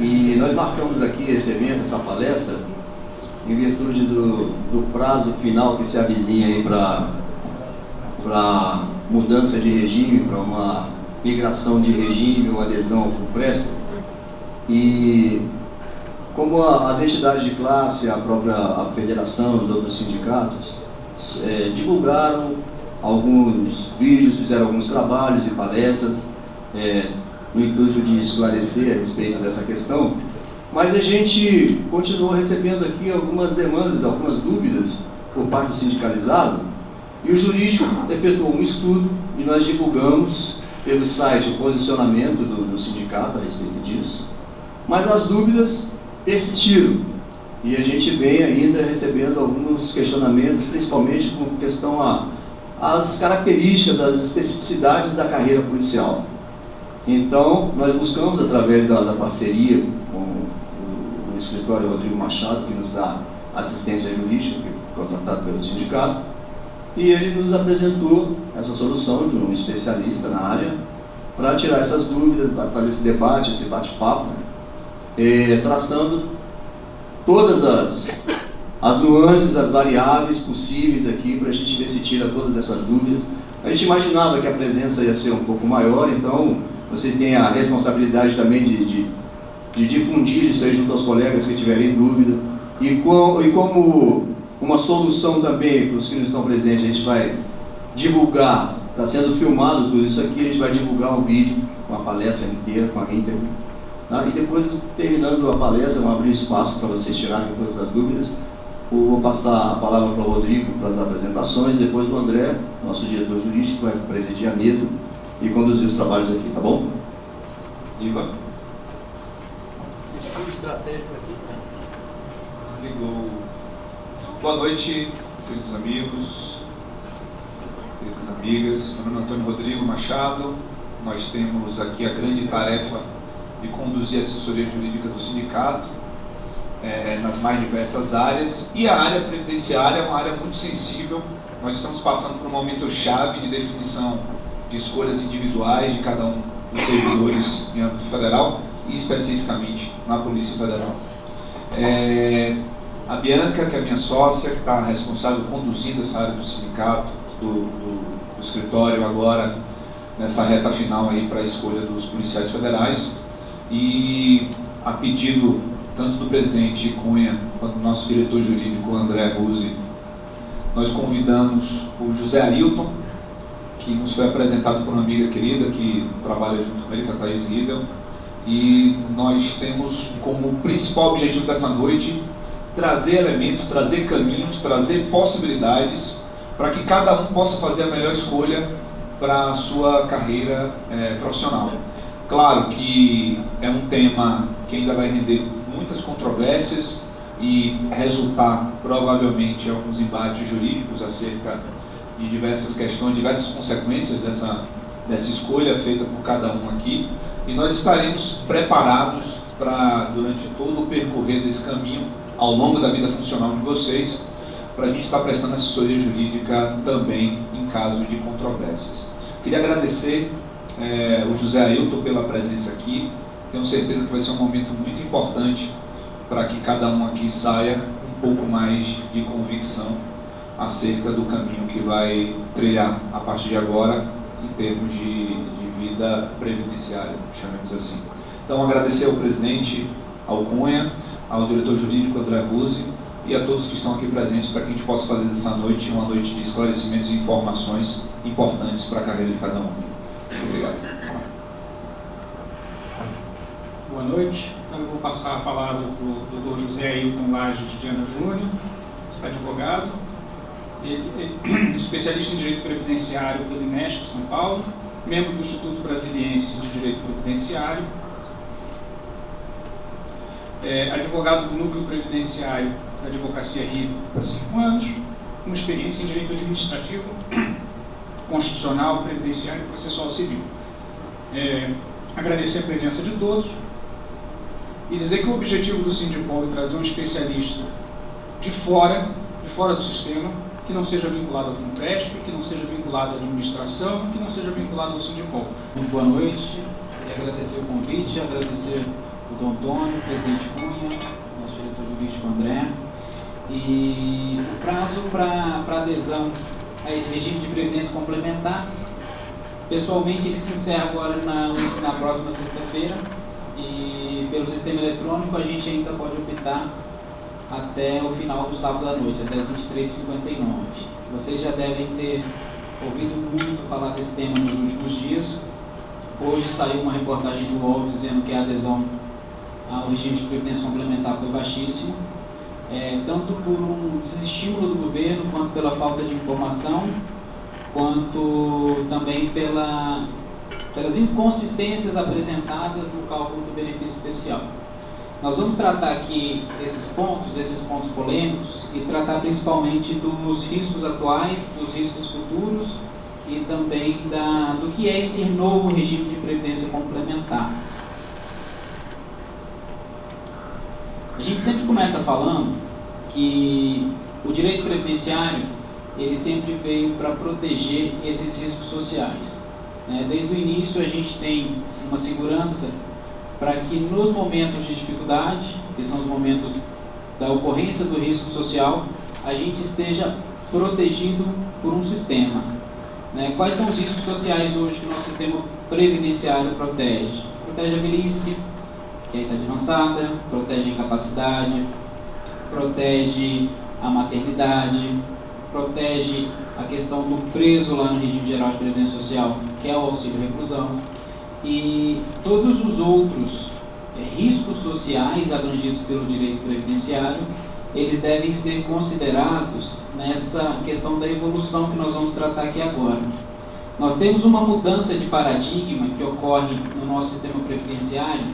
E nós marcamos aqui esse evento, essa palestra, em virtude do prazo final que se avizinha aí para mudança de regime, para uma migração de regime ou adesão ao FUNPRESP. E como as entidades de classe, a federação, os outros sindicatos, divulgaram alguns vídeos, fizeram alguns trabalhos e palestras no intuito de esclarecer a respeito dessa questão, mas a gente continuou recebendo aqui algumas demandas, algumas dúvidas por parte do sindicalizado, e o jurídico efetuou um estudo e nós divulgamos pelo site o posicionamento do sindicato a respeito disso, mas as dúvidas persistiram e a gente vem ainda recebendo alguns questionamentos, principalmente com questão às características, às especificidades da carreira policial. Então, nós buscamos, através da parceria com o escritório Rodrigo Machado, que nos dá assistência jurídica, que é contratado pelo sindicato, e ele nos apresentou essa solução de um especialista na área para tirar essas dúvidas, para fazer esse debate, esse bate-papo, traçando todas as nuances, as variáveis possíveis aqui para a gente ver se tira todas essas dúvidas. A gente imaginava que a presença ia ser um pouco maior, então vocês têm a responsabilidade também de difundir isso aí junto aos colegas que tiverem dúvida. E como uma solução também para os que não estão presentes, a gente vai divulgar, está sendo filmado tudo isso aqui, a gente vai divulgar um vídeo com a palestra inteira, com a íntegra. Tá? E depois, terminando a palestra, vamos abrir espaço para vocês tirarem todas as dúvidas. Vou passar a palavra para o Rodrigo para as apresentações, e depois o André, nosso diretor jurídico, vai presidir a mesa e conduzir os trabalhos aqui, tá bom? Diga. Você foi estratégico aqui, né? Ligou. Boa noite, queridos amigos, queridas amigas. Meu nome é Antônio Rodrigo Machado. Nós temos aqui a grande tarefa de conduzir a assessoria jurídica do sindicato nas mais diversas áreas, e a área previdenciária é uma área muito sensível. Nós estamos passando por um momento chave de definição de escolhas individuais de cada um dos servidores em âmbito federal e especificamente na Polícia Federal. A Bianca, que é a minha sócia, que está responsável conduzindo essa área do sindicato, do escritório agora nessa reta final aí para a escolha dos policiais federais, e a pedido tanto do presidente Cunha quanto do nosso diretor jurídico André Ruzzi, nós convidamos o José Ailton, que nos foi apresentado por uma amiga querida que trabalha junto com ele, que é a Thaís Riedel, e nós temos como principal objetivo dessa noite trazer elementos, trazer caminhos, trazer possibilidades para que cada um possa fazer a melhor escolha para a sua carreira profissional. Claro que é um tema que ainda vai render muitas controvérsias e resultar provavelmente em alguns embates jurídicos acerca de diversas questões, diversas consequências dessa escolha feita por cada um aqui, e nós estaremos preparados para, durante todo o percorrer desse caminho, ao longo da vida funcional de vocês, para a gente estar prestando assessoria jurídica também em caso de controvérsias. Queria agradecer o José Ailton pela presença aqui. Tenho certeza que vai ser um momento muito importante para que cada um aqui saia um pouco mais de convicção acerca do caminho que vai trilhar a partir de agora em termos de vida previdenciária, chamemos assim. Então, agradecer ao presidente, ao Cunha, ao diretor jurídico André Ruzzi e a todos que estão aqui presentes para que a gente possa fazer dessa noite uma noite de esclarecimentos e informações importantes para a carreira de cada um. Muito obrigado. Boa noite. Então, eu vou passar a palavra para o Dr. José Ailton Lages de Diana Júnior, advogado, ele é especialista em Direito Previdenciário pelo INESP, São Paulo, membro do Instituto Brasiliense de Direito Previdenciário, advogado do Núcleo Previdenciário da Advocacia RI há 5 anos, com experiência em Direito Administrativo, Constitucional, Previdenciário e Processual Civil. Agradecer a presença de todos e dizer que o objetivo do Sindipol é trazer um especialista de fora do sistema, que não seja vinculado ao FUNPRESP, que não seja vinculado à administração, que não seja vinculado ao Sindipol. Muito boa noite, e agradecer o convite, agradecer o Dom Antônio, o presidente Cunha, nosso diretor jurídico André. E o prazo para adesão a esse regime de previdência complementar, pessoalmente, ele se encerra agora na próxima sexta-feira, e pelo sistema eletrônico a gente ainda pode optar até o final do sábado à noite, até as 23h59. Vocês já devem ter ouvido muito falar desse tema nos últimos dias. Hoje saiu uma reportagem do UOL dizendo que a adesão ao regime de previdência complementar foi baixíssimo, tanto por um desestímulo do governo, quanto pela falta de informação, quanto também pelas inconsistências apresentadas no cálculo do benefício especial. Nós vamos tratar aqui esses pontos polêmicos, e tratar principalmente dos riscos atuais, dos riscos futuros e também do que é esse novo regime de previdência complementar. A gente sempre começa falando que o direito previdenciário ele sempre veio para proteger esses riscos sociais. Desde o início a gente tem uma segurança para que nos momentos de dificuldade, que são os momentos da ocorrência do risco social, a gente esteja protegido por um sistema. Quais são os riscos sociais hoje que o nosso sistema previdenciário protege? Protege a velhice, que é a idade avançada, protege a incapacidade, protege a maternidade, protege a questão do preso lá no regime geral de previdência social, que é o auxílio reclusão, e todos os outros riscos sociais abrangidos pelo direito previdenciário, eles devem ser considerados nessa questão da evolução que nós vamos tratar aqui agora. Nós temos uma mudança de paradigma que ocorre no nosso sistema previdenciário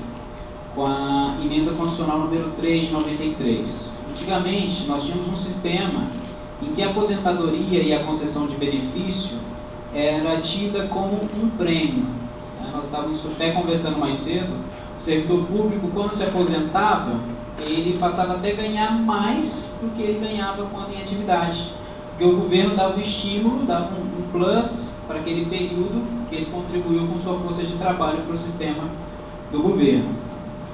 com a emenda constitucional número 3 de 93. Antigamente, nós tínhamos um sistema em que a aposentadoria e a concessão de benefício era tida como um prêmio. Nós estávamos até conversando mais cedo, o servidor público, quando se aposentava, ele passava até a ganhar mais do que ele ganhava quando em atividade, porque o governo dava um estímulo, dava um plus para aquele período que ele contribuiu com sua força de trabalho para o sistema do governo.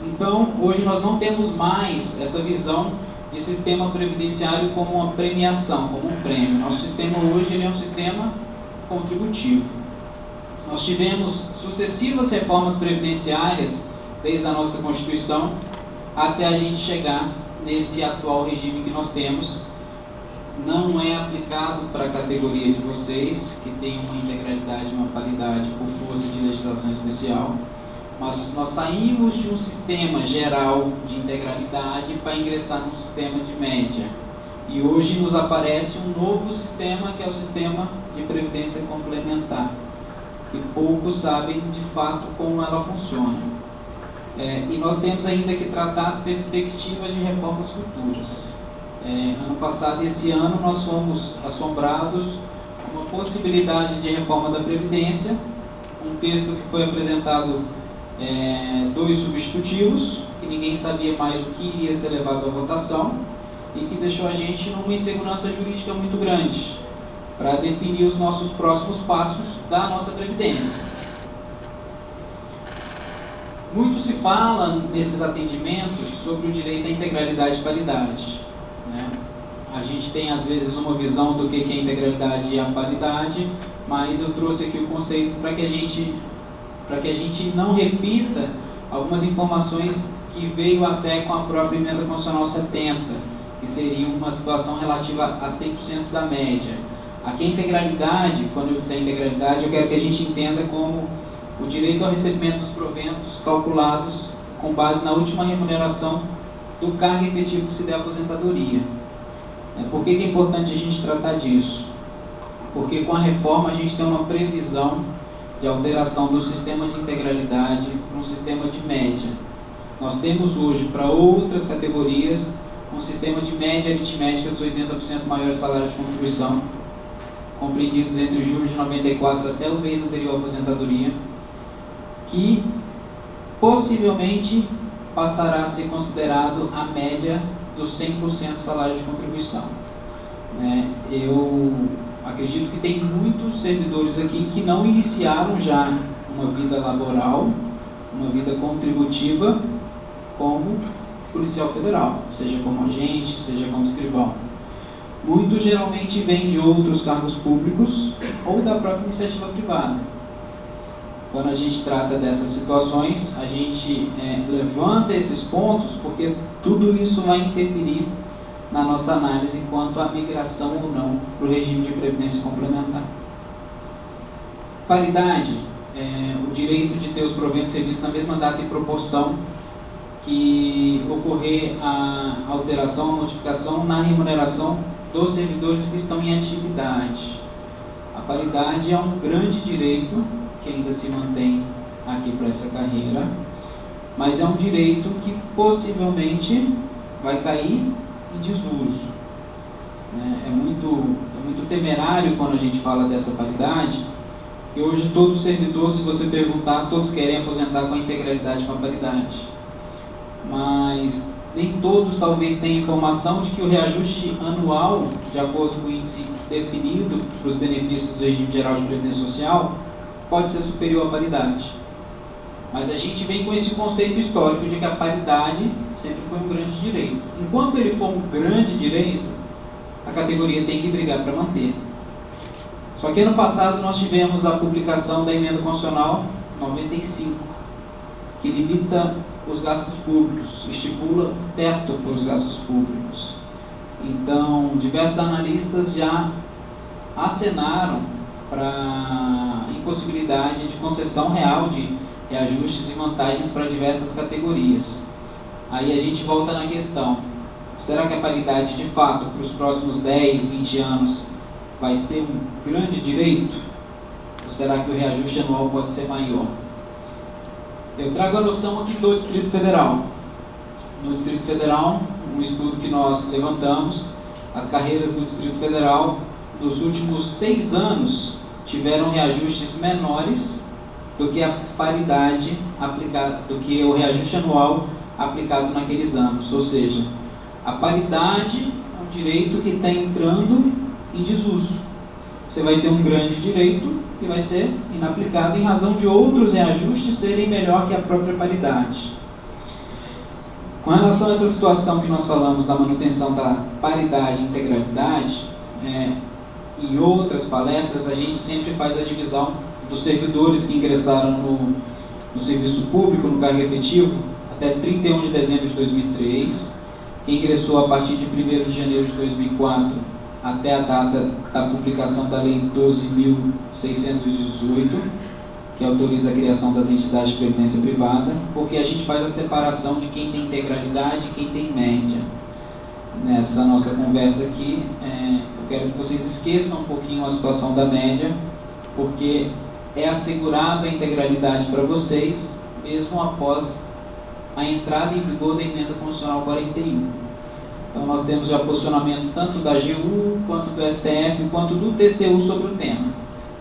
Então, hoje nós não temos mais essa visão de sistema previdenciário como uma premiação, como um prêmio. Nosso sistema hoje ele é um sistema contributivo. Nós tivemos sucessivas reformas previdenciárias desde a nossa Constituição até a gente chegar nesse atual regime que nós temos. Não é aplicado para a categoria de vocês, que tem uma integralidade e uma paridade por força de legislação especial, mas nós saímos de um sistema geral de integralidade para ingressar num sistema de média. E hoje nos aparece um novo sistema, que é o sistema de previdência complementar. E poucos sabem de fato como ela funciona. E nós temos ainda que tratar as perspectivas de reformas futuras. Ano passado e esse ano nós fomos assombrados com uma possibilidade de reforma da Previdência, um texto que foi apresentado 2 substitutivos, que ninguém sabia mais o que iria ser levado à votação, e que deixou a gente numa insegurança jurídica muito grande para definir os nossos próximos passos da nossa Previdência. Muito se fala nesses atendimentos sobre o direito à integralidade e paridade. A gente tem às vezes uma visão do que é a integralidade e a paridade, mas eu trouxe aqui o conceito para que a gente não repita algumas informações que veio até com a própria emenda constitucional 70, que seria uma situação relativa a 100% da média. Aqui a integralidade, quando eu disser integralidade, eu quero que a gente entenda como o direito ao recebimento dos proventos calculados com base na última remuneração do cargo efetivo que se der à aposentadoria. Por que é importante a gente tratar disso? Porque com a reforma a gente tem uma previsão de alteração do sistema de integralidade para um sistema de média. Nós temos hoje, para outras categorias, um sistema de média aritmética dos 80% maior salário de contribuição, compreendidos entre julho de 94 até o mês anterior à aposentadoria, que possivelmente passará a ser considerado a média dos 100% salário de contribuição. Eu acredito que tem muitos servidores aqui que não iniciaram já uma vida laboral, uma vida contributiva, como policial federal, seja como agente, seja como escrivão. Muitos geralmente vêm de outros cargos públicos ou da própria iniciativa privada. Quando a gente trata dessas situações, a gente levanta esses pontos porque tudo isso vai interferir na nossa análise quanto à migração ou não para o regime de previdência complementar. Paridade, o direito de ter os proventos revistos na mesma data e proporção que ocorrer a alteração, a modificação na remuneração dos servidores que estão em atividade. A paridade é um grande direito que ainda se mantém aqui para essa carreira, mas é um direito que possivelmente vai cair em desuso. É muito temerário quando a gente fala dessa paridade, que hoje todo servidor, se você perguntar, todos querem aposentar com a integralidade, com a paridade. Mas nem todos talvez tenham informação de que o reajuste anual, de acordo com o índice definido para os benefícios do regime geral de previdência social, pode ser superior à paridade. Mas a gente vem com esse conceito histórico de que a paridade sempre foi um grande direito. Enquanto ele for um grande direito, a categoria tem que brigar para manter. Só que ano passado nós tivemos a publicação da Emenda Constitucional 95, que limita os gastos públicos, estipula teto para os gastos públicos. Então, diversos analistas já acenaram para a impossibilidade de concessão real de reajustes e vantagens para diversas categorias. Aí a gente volta na questão, será que a paridade de fato para os próximos 10, 20 anos vai ser um grande direito? Ou será que o reajuste anual pode ser maior? Eu trago a noção aqui do Distrito Federal. No Distrito Federal, um estudo que nós levantamos, as carreiras do Distrito Federal, nos últimos 6 anos, tiveram reajustes menores do que a paridade aplicada, do que o reajuste anual aplicado naqueles anos. Ou seja, a paridade é um direito que está entrando em desuso. Você vai ter um grande direito que vai ser inaplicado em razão de outros reajustes serem melhor que a própria paridade. Com relação a essa situação que nós falamos da manutenção da paridade e integralidade, em outras palestras a gente sempre faz a divisão dos servidores que ingressaram no serviço público, no cargo efetivo, até 31 de dezembro de 2003, que ingressou a partir de 1º de janeiro de 2004 até a data da publicação da Lei 12.618, que autoriza a criação das entidades de previdência privada, porque a gente faz a separação de quem tem integralidade e quem tem média. Nessa nossa conversa aqui, eu quero que vocês esqueçam um pouquinho a situação da média, porque é assegurado a integralidade para vocês, mesmo após a entrada em vigor da Emenda Constitucional 41. Então nós temos já posicionamento tanto da AGU, quanto do STF, quanto do TCU sobre o tema.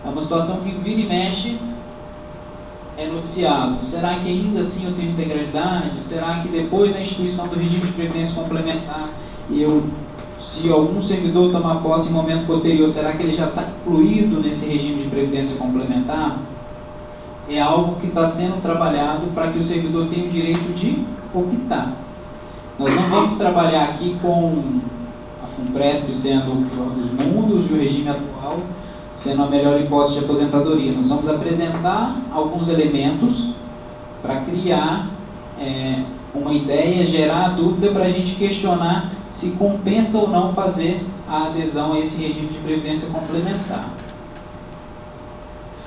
É uma situação que vira e mexe é noticiado. Será que ainda assim eu tenho integralidade? Será que depois da instituição do regime de previdência complementar, se algum servidor tomar posse em momento posterior, será que ele já está incluído nesse regime de previdência complementar? É algo que está sendo trabalhado para que o servidor tenha o direito de optar. Nós não vamos trabalhar aqui com a FUNPRESP sendo o pior dos mundos e o regime atual sendo a melhor hipótese de aposentadoria. Nós vamos apresentar alguns elementos para criar uma ideia, gerar dúvida para a gente questionar se compensa ou não fazer a adesão a esse regime de previdência complementar.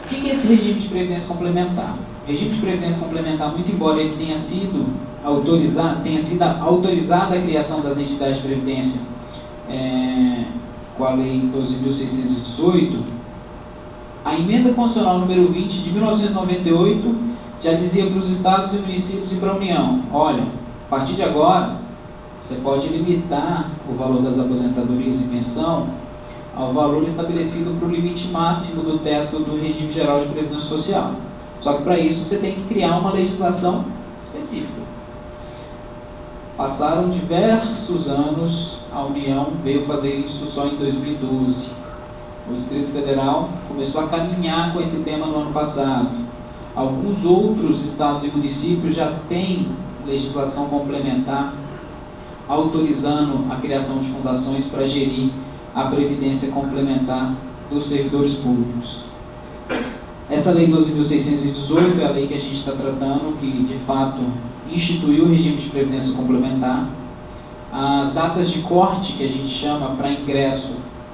O que é esse regime de previdência complementar? O regime de previdência complementar, muito embora ele tenha sido autorizada a criação das entidades de previdência com a Lei 12.618, a Emenda Constitucional número 20 de 1998 já dizia para os estados e municípios e para a União: olha, a partir de agora, você pode limitar o valor das aposentadorias e pensão ao valor estabelecido para o limite máximo do teto do regime geral de previdência social. Só que para isso você tem que criar uma legislação específica. Passaram diversos anos, a União veio fazer isso só em 2012. O Distrito Federal começou a caminhar com esse tema no ano passado. Alguns outros estados e municípios já têm legislação complementar autorizando a criação de fundações para gerir a previdência complementar dos servidores públicos. Essa lei 12.618 é a lei que a gente está tratando, que de fato instituiu o regime de previdência complementar. As datas de corte, que a gente chama para ingresso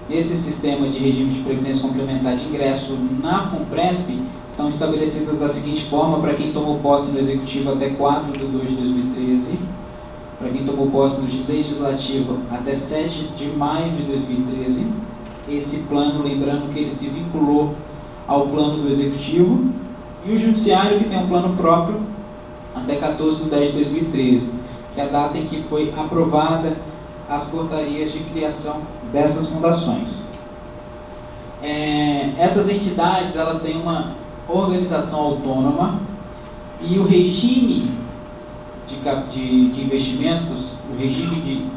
nesse sistema de regime de previdência complementar de ingresso na FUNPRESP, estão estabelecidas da seguinte forma: para quem tomou posse no Executivo até 4 de 2 de 2013, para quem tomou posse no Legislativo até 7 de maio de 2013, esse plano, lembrando que ele se vinculou ao plano do Executivo, e o Judiciário, que tem um plano próprio até 14 de 10 de 2013, que é a data em que foi aprovada as portarias de criação dessas fundações. Essas entidades, elas têm uma organização autônoma, e o regime de investimentos, o regime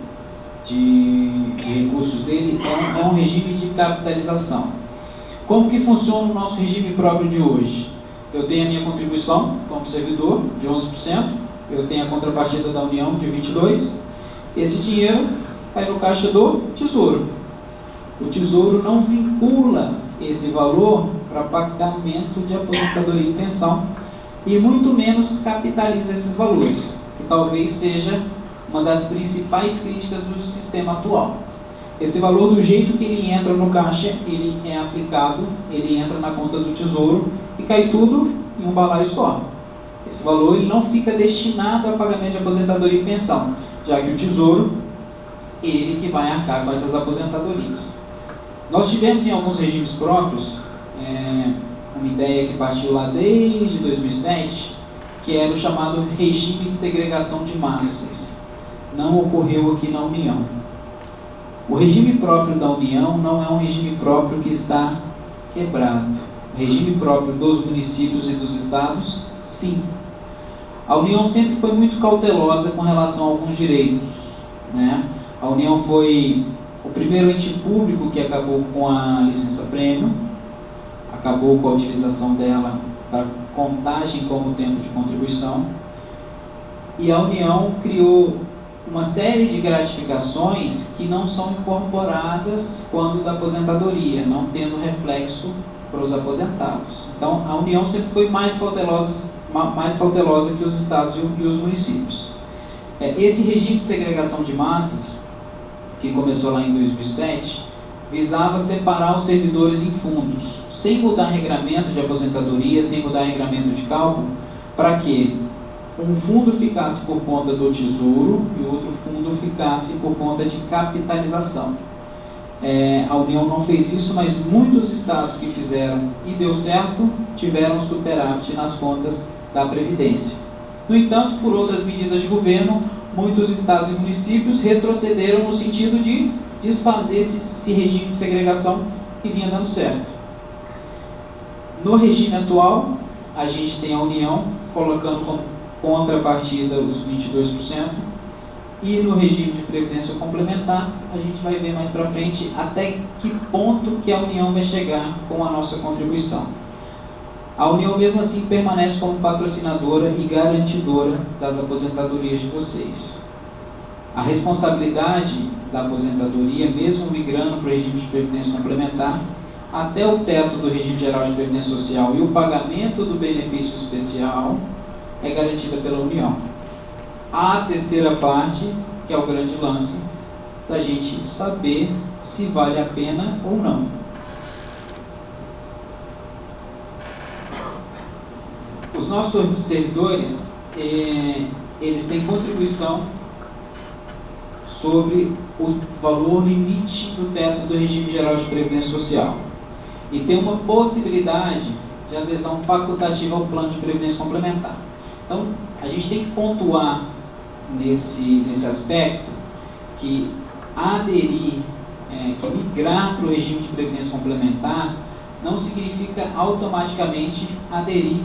de recursos dele é um regime de capitalização. Como que funciona o nosso regime próprio de hoje? Eu tenho a minha contribuição como servidor de 11%, eu tenho a contrapartida da União de 22%, esse dinheiro cai no caixa do Tesouro. O Tesouro não vincula esse valor para pagamento de aposentadoria e pensão, e muito menos capitaliza esses valores, que talvez seja uma das principais críticas do sistema atual. Esse valor, do jeito que ele entra no caixa, ele é aplicado, ele entra na conta do Tesouro e cai tudo em um balaio só. Esse valor ele não fica destinado a pagamento de aposentadoria e pensão, já que o Tesouro, ele que vai arcar com essas aposentadorias. Nós tivemos em alguns regimes próprios uma ideia que partiu lá desde 2007, que era o chamado regime de segregação de massas. Não ocorreu aqui na União. O regime próprio da União não é um regime próprio que está quebrado. O regime próprio dos municípios e dos estados, sim. A União sempre foi muito cautelosa com relação a alguns direitos, né? A União foi o primeiro ente público que acabou com a licença-prêmio, acabou com a utilização dela para contagem como tempo de contribuição, e a União criou uma série de gratificações que não são incorporadas quando da aposentadoria, não tendo reflexo para os aposentados. Então, a União sempre foi mais cautelosa que os estados e os municípios. Esse regime de segregação de massas, que começou lá em 2007, visava separar os servidores em fundos, sem mudar regramento de aposentadoria, sem mudar regramento de cálculo, para que um fundo ficasse por conta do Tesouro e o outro fundo ficasse por conta de capitalização. A União não fez isso, mas muitos estados que fizeram e deu certo, tiveram superávit nas contas da Previdência. No entanto, por outras medidas de governo, muitos estados e municípios retrocederam no sentido de desfazer esse regime de segregação que vinha dando certo. No regime atual, a gente tem a União colocando como contrapartida os 22%, e no regime de previdência complementar, a gente vai ver mais para frente até que ponto que a União vai chegar com a nossa contribuição. A União, mesmo assim, permanece como patrocinadora e garantidora das aposentadorias de vocês. A responsabilidade da aposentadoria, mesmo migrando para o regime de previdência complementar, até o teto do regime geral de previdência social e o pagamento do benefício especial, é garantida pela União. A terceira parte, que é o grande lance, da gente saber se vale a pena ou não. Os nossos servidores, eles têm contribuição sobre o valor limite do teto do regime geral de previdência social, e tem uma possibilidade de adesão facultativa ao plano de previdência complementar. Então, a gente tem que pontuar nesse aspecto que aderir, que migrar para o regime de previdência complementar não significa automaticamente aderir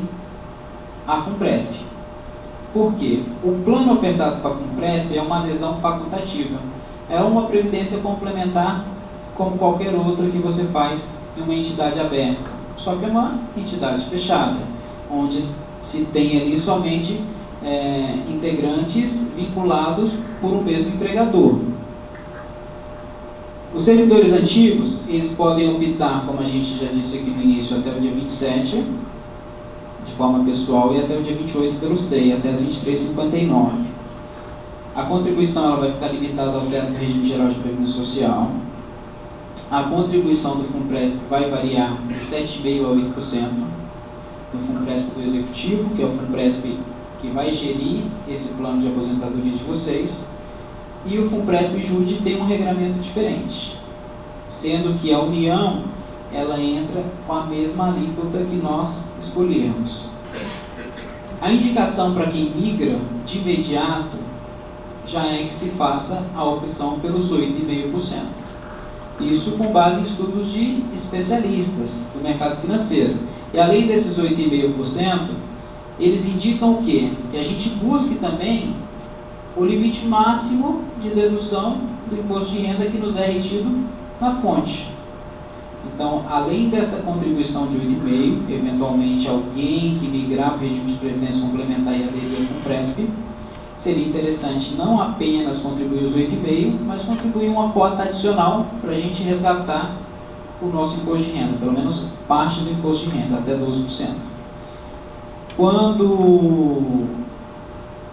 à FUNPRESP. Por quê? O plano ofertado para a FUNPRESP é uma adesão facultativa. É uma previdência complementar como qualquer outra que você faz em uma entidade aberta. Só que é uma entidade fechada, onde se tem ali somente integrantes vinculados por um mesmo empregador. Os servidores antigos, eles podem optar, como a gente já disse aqui no início, até o dia 27, de forma pessoal, e até o dia 28 pelo SEI, até as 23h59. A contribuição ela vai ficar limitada ao teto do regime geral de previdência social. A contribuição do FUNPRESP vai variar de 7,5% a 8% no FUNPRESP do Executivo, que é o FUNPRESP que vai gerir esse plano de aposentadoria de vocês, e o FUNPRESP JUDE tem um regramento diferente, sendo que a União ela entra com a mesma alíquota que nós escolhermos. A indicação para quem migra de imediato já é que se faça a opção pelos 8,5%. Isso com base em estudos de especialistas do mercado financeiro. E além desses 8,5%, eles indicam o quê? Que a gente busque também o limite máximo de dedução do imposto de renda que nos é retido na fonte. Então, além dessa contribuição de 8,5%, eventualmente alguém que migrar para o regime de previdência complementar e aderir ao FUNPRESP, seria interessante não apenas contribuir os 8,5%, mas contribuir uma cota adicional para a gente resgatar o nosso imposto de renda, pelo menos parte do imposto de renda, até 12%. Quando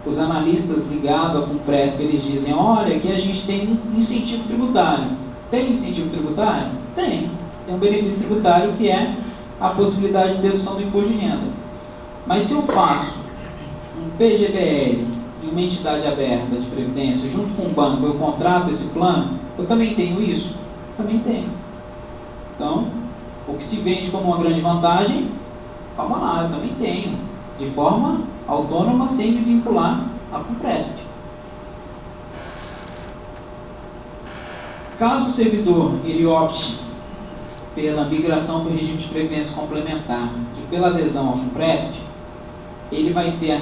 os analistas ligados ao FUNPRESP, eles dizem, olha, aqui a gente tem um incentivo tributário. Tem incentivo tributário? Tem. Tem um benefício tributário que é a possibilidade de dedução do imposto de renda. Mas se eu faço um PGBL em uma entidade aberta de previdência, junto com o banco, eu contrato esse plano, eu também tenho isso? Também tenho. Então, o que se vende como uma grande vantagem, calma lá, eu também tenho. De forma autônoma, sem me vincular à FUNPRESP. Caso o servidor ele opte pela migração para o regime de previdência complementar e pela adesão ao FUNPRESP, ele vai ter a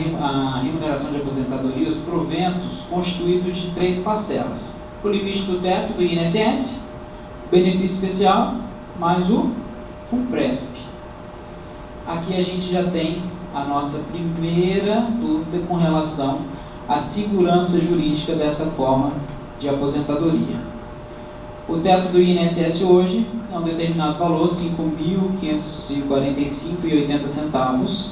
remuneração de aposentadoria, os proventos constituídos de 3 parcelas. O limite do teto do INSS, o benefício especial, mais o FUNPRESP. Aqui a gente já tem a nossa primeira dúvida com relação à segurança jurídica dessa forma de aposentadoria. O teto do INSS hoje é um determinado valor, R$ 5.545,80,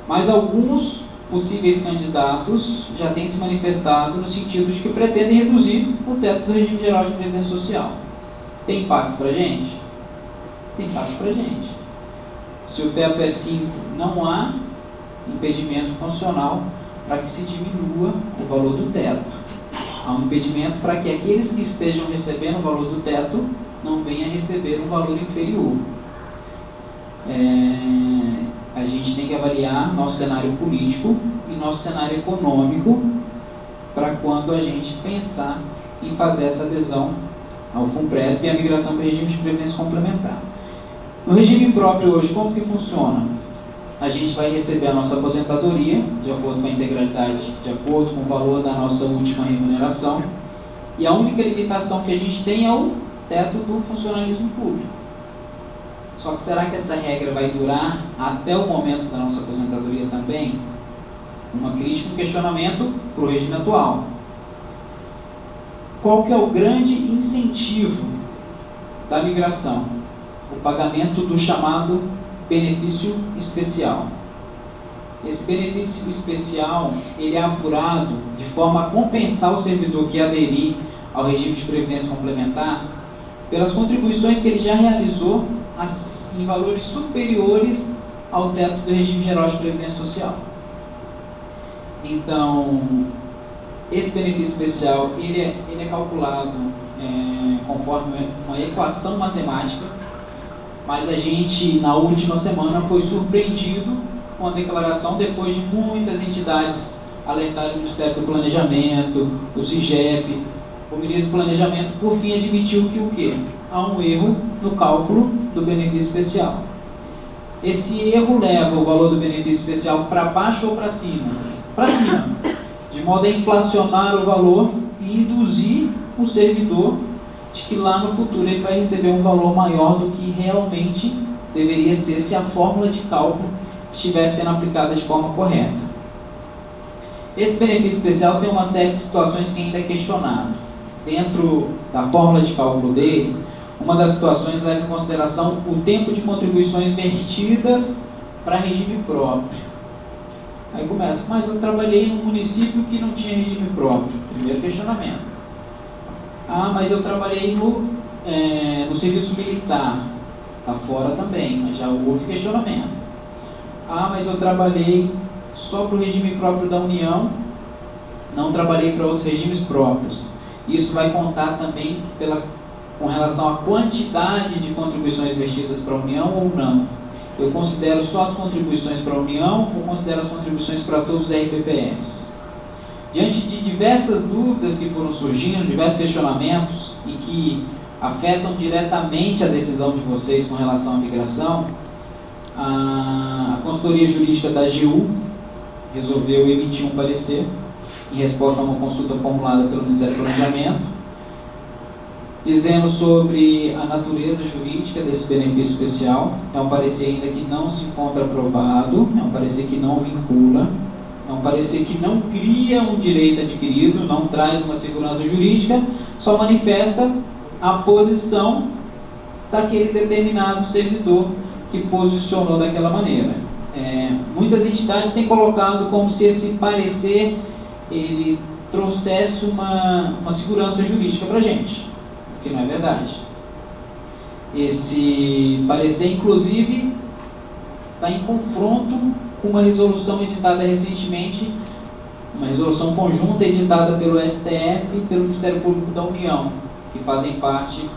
mas alguns possíveis candidatos já têm se manifestado no sentido de que pretendem reduzir o teto do regime geral de previdência social. Tem impacto para a gente? Tem impacto para a gente. Se o teto é 5, não há impedimento constitucional para que se diminua o valor do teto. Há um impedimento para que aqueles que estejam recebendo o valor do teto não venham a receber um valor inferior. A gente tem que avaliar nosso cenário político e nosso cenário econômico para quando a gente pensar em fazer essa adesão ao FUNPRESP e a migração para o regime de previdência complementar. No regime próprio hoje, como que funciona? A gente vai receber a nossa aposentadoria, de acordo com a integralidade, de acordo com o valor da nossa última remuneração, e a única limitação que a gente tem é o teto do funcionalismo público. Só que será que essa regra vai durar até o momento da nossa aposentadoria também? Uma crítica, um questionamento para o regime atual. Qual que é o grande incentivo da migração? O pagamento do chamado benefício especial. Esse benefício especial ele é apurado de forma a compensar o servidor que aderir ao regime de previdência complementar pelas contribuições que ele já realizou em valores superiores ao teto do regime geral de previdência social. Então, esse benefício especial ele é calculado conforme uma equação matemática, mas a gente, na última semana, foi surpreendido com a declaração, depois de muitas entidades alertarem o Ministério do Planejamento, o CIGEP, o Ministro do Planejamento, por fim, admitiu que o quê? Há um erro no cálculo do benefício especial. Esse erro leva o valor do benefício especial para baixo ou para cima? Para cima, de modo a inflacionar o valor e induzir o servidor de que lá no futuro ele vai receber um valor maior do que realmente deveria ser se a fórmula de cálculo estivesse sendo aplicada de forma correta. Esse benefício especial tem uma série de situações que ainda é questionado. Dentro da fórmula de cálculo dele, uma das situações leva em consideração o tempo de contribuições vertidas para regime próprio. Aí começa, mas eu trabalhei num município que não tinha regime próprio. Primeiro questionamento. Ah, mas eu trabalhei no serviço militar. Está fora também, mas já houve questionamento. Ah, mas eu trabalhei só para o regime próprio da União, não trabalhei para outros regimes próprios. Isso vai contar também com relação à quantidade de contribuições vertidas para a União ou não. Eu considero só as contribuições para a União ou considero as contribuições para todos os RPPS? Diante de diversas dúvidas que foram surgindo, diversos questionamentos e que afetam diretamente a decisão de vocês com relação à migração, a consultoria jurídica da AGU resolveu emitir um parecer em resposta a uma consulta formulada pelo Ministério do Planejamento, dizendo sobre a natureza jurídica desse benefício especial. É um parecer ainda que não se encontra aprovado, é um parecer que não vincula, é um parecer que não cria um direito adquirido, não traz uma segurança jurídica, só manifesta a posição daquele determinado servidor que posicionou daquela maneira. Muitas entidades têm colocado como se esse parecer ele trouxesse uma segurança jurídica para a gente, o que não é verdade. Esse parecer, inclusive, está em confronto com uma resolução editada recentemente, uma resolução conjunta editada pelo STF e pelo Ministério Público da União, que fazem parte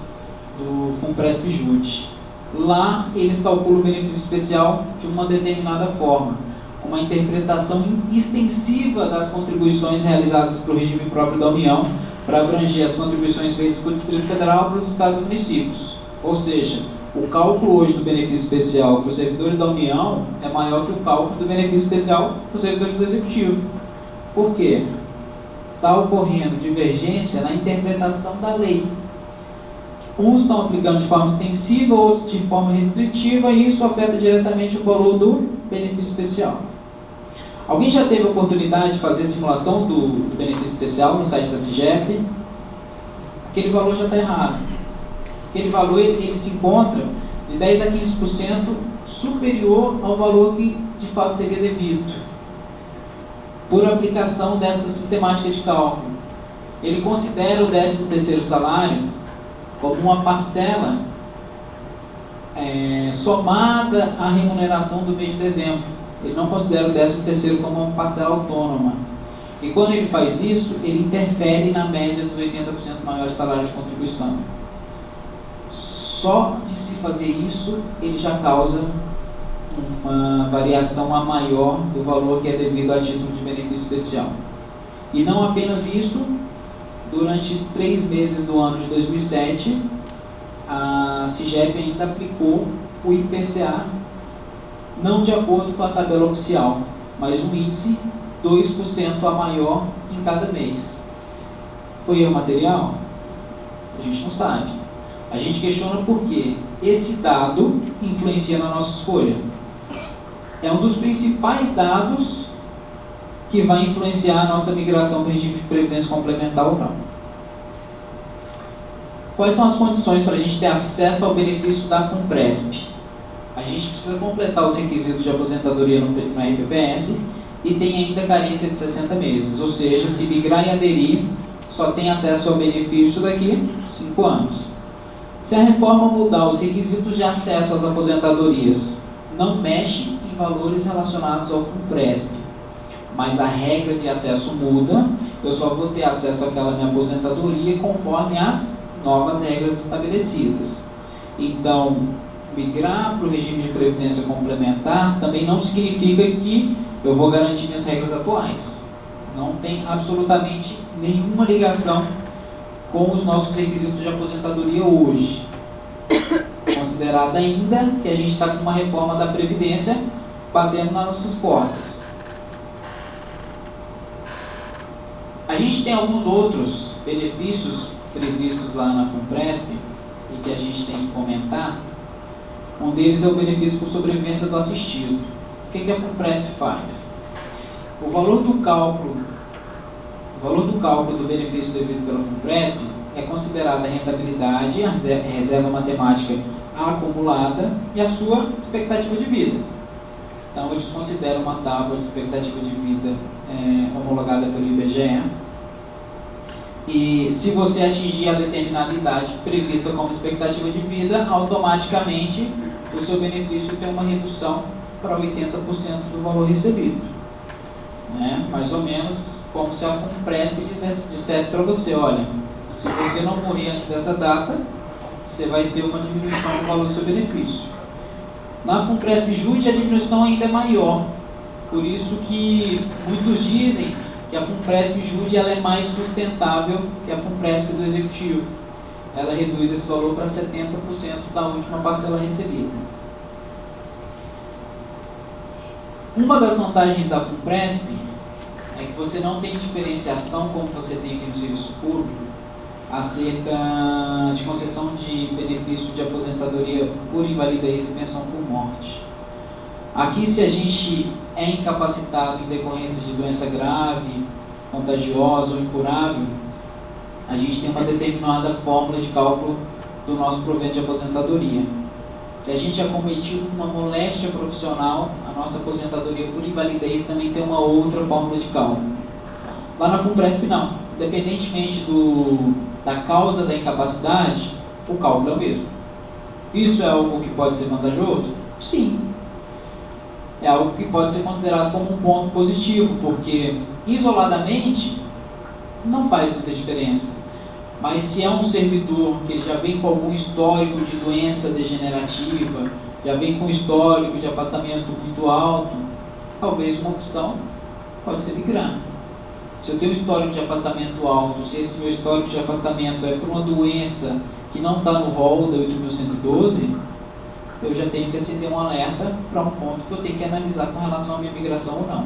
do FUNPRESP-JUDE. Lá, eles calculam o benefício especial de uma determinada forma, uma interpretação extensiva das contribuições realizadas para o regime próprio da União, para abranger as contribuições feitas pelo Distrito Federal para os estados e municípios. Ou seja, o cálculo hoje do benefício especial para os servidores da União é maior que o cálculo do benefício especial para os servidores do Executivo. Por quê? Está ocorrendo divergência na interpretação da lei. Uns estão aplicando de forma extensiva, outros de forma restritiva, e isso afeta diretamente o valor do benefício especial. Alguém já teve a oportunidade de fazer a simulação do benefício especial no site da CIGEP? Aquele valor já está errado. Aquele valor ele se encontra de 10% a 15% superior ao valor que de fato seria devido, por aplicação dessa sistemática de cálculo. Ele considera o 13º salário como uma parcela somada à remuneração do mês de dezembro. Ele não considera o 13º como uma parcela autônoma. E quando ele faz isso, ele interfere na média dos 80% maiores salários de contribuição. Só de se fazer isso, ele já causa uma variação a maior do valor que é devido a título de benefício especial. E não apenas isso, durante 3 meses do ano de 2007, a CIGEP ainda aplicou o IPCA, não de acordo com a tabela oficial, mas um índice 2% a maior em cada mês. Foi erro material? A gente não sabe. A gente questiona por quê. Esse dado influencia na nossa escolha. É um dos principais dados que vai influenciar a nossa migração para o regime de previdência complementar ou não. Quais são as condições para a gente ter acesso ao benefício da FUNPRESP? A gente precisa completar os requisitos de aposentadoria no RPPS e tem ainda carência de 60 meses. Ou seja, se migrar e aderir, só tem acesso ao benefício daqui a 5 anos. Se a reforma mudar os requisitos de acesso às aposentadorias, não mexe em valores relacionados ao FUNPRESP, mas a regra de acesso muda, eu só vou ter acesso àquela minha aposentadoria conforme as novas regras estabelecidas. Então, migrar para o regime de previdência complementar também não significa que eu vou garantir minhas regras atuais. Não tem absolutamente nenhuma ligação com os nossos requisitos de aposentadoria hoje. Considerado ainda que a gente está com uma reforma da Previdência batendo nas nossas portas. A gente tem alguns outros benefícios previstos lá na FUNPRESP e que a gente tem que comentar. Um deles é o benefício por sobrevivência do assistido. O que a FUNPRESP faz? O valor do cálculo do benefício devido pela FUNPRESP é considerada a rentabilidade, a reserva matemática acumulada e a sua expectativa de vida. Então, eles consideram uma tábua de expectativa de vida homologada pelo IBGE. E se você atingir a determinada idade prevista como expectativa de vida, automaticamente o seu benefício tem uma redução para 80% do valor recebido. Mais ou menos como se a FUNPRESP dissesse para você, olha, se você não morrer antes dessa data, você vai ter uma diminuição no valor do seu benefício. Na FUNPRESP-JUDE a diminuição ainda é maior, por isso que muitos dizem que a FUNPRESP-JUDE ela é mais sustentável que a FUNPRESP do Executivo. Ela reduz esse valor para 70% da última parcela recebida. Uma das vantagens da FUNPRESP é que você não tem diferenciação, como você tem aqui no serviço público, acerca de concessão de benefício de aposentadoria por invalidez e pensão por morte. Aqui, se a gente é incapacitado em decorrência de doença grave, contagiosa ou incurável, a gente tem uma determinada fórmula de cálculo do nosso provento de aposentadoria. Se a gente é cometido com uma moléstia profissional, a nossa aposentadoria por invalidez também tem uma outra fórmula de cálculo. Lá na FUNPRESP não. Independentemente da causa da incapacidade, o cálculo é o mesmo. Isso é algo que pode ser vantajoso? Sim. É algo que pode ser considerado como um ponto positivo, porque isoladamente não faz muita diferença. Mas se é um servidor que ele já vem com algum histórico de doença degenerativa, já vem com histórico de afastamento muito alto, talvez uma opção pode ser migrar. Se eu tenho um histórico de afastamento alto, se esse meu histórico de afastamento é por uma doença que não está no rol da 8.112, eu já tenho que acender um alerta para um ponto que eu tenho que analisar com relação à minha migração ou não.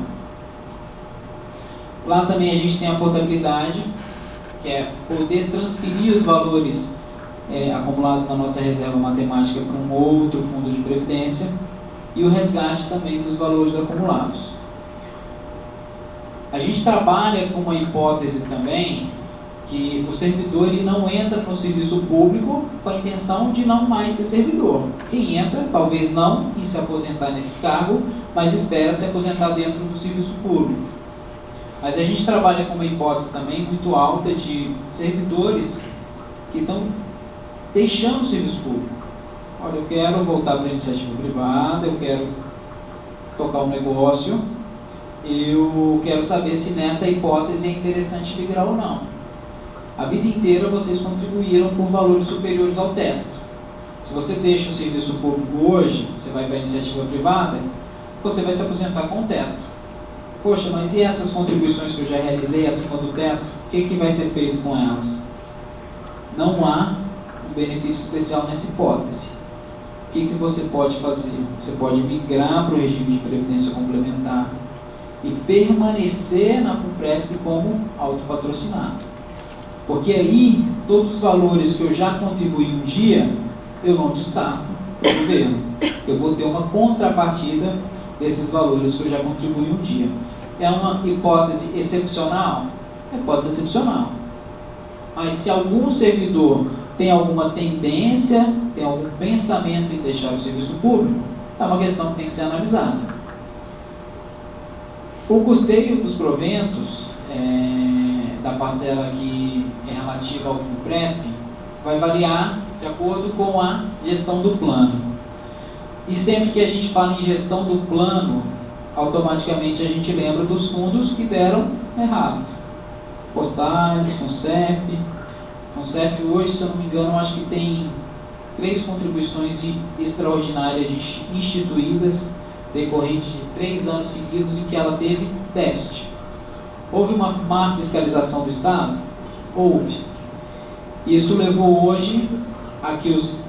Lá também a gente tem a portabilidade, que é poder transferir os valores acumulados na nossa reserva matemática para um outro fundo de previdência, e o resgate também dos valores acumulados. A gente trabalha com uma hipótese também que o servidor ele não entra no serviço público com a intenção de não mais ser servidor. Quem entra, talvez não em se aposentar nesse cargo, mas espera se aposentar dentro do serviço público. Mas a gente trabalha com uma hipótese também muito alta de servidores que estão deixando o serviço público. Olha, eu quero voltar para a iniciativa privada, eu quero tocar um negócio, eu quero saber se nessa hipótese é interessante migrar ou não. A vida inteira vocês contribuíram por valores superiores ao teto. Se você deixa o serviço público hoje, você vai para a iniciativa privada, você vai se aposentar com o teto. Poxa, mas e essas contribuições que eu já realizei acima do teto? O que vai ser feito com elas? Não há um benefício especial nessa hipótese. O que você pode fazer? Você pode migrar para o regime de previdência complementar e permanecer na FUNPRESP como autopatrocinado. Porque aí, todos os valores que eu já contribuí um dia, eu não descarto para o governo. Eu vou ter uma contrapartida desses valores que eu já contribuí um dia. É uma hipótese excepcional? É hipótese excepcional. Mas se algum servidor tem alguma tendência, tem algum pensamento em deixar o serviço público, é uma questão que tem que ser analisada. O custeio dos proventos da parcela que é relativa ao FUNPRESP vai variar de acordo com a gestão do plano. E sempre que a gente fala em gestão do plano, automaticamente a gente lembra dos fundos que deram errado. Postais, FUNCEF. FUNCEF hoje, se eu não me engano, acho que tem 3 contribuições extraordinárias instituídas, decorrentes de 3 anos seguidos em que ela teve déficit. Houve uma má fiscalização do Estado? Houve. Isso levou hoje a que os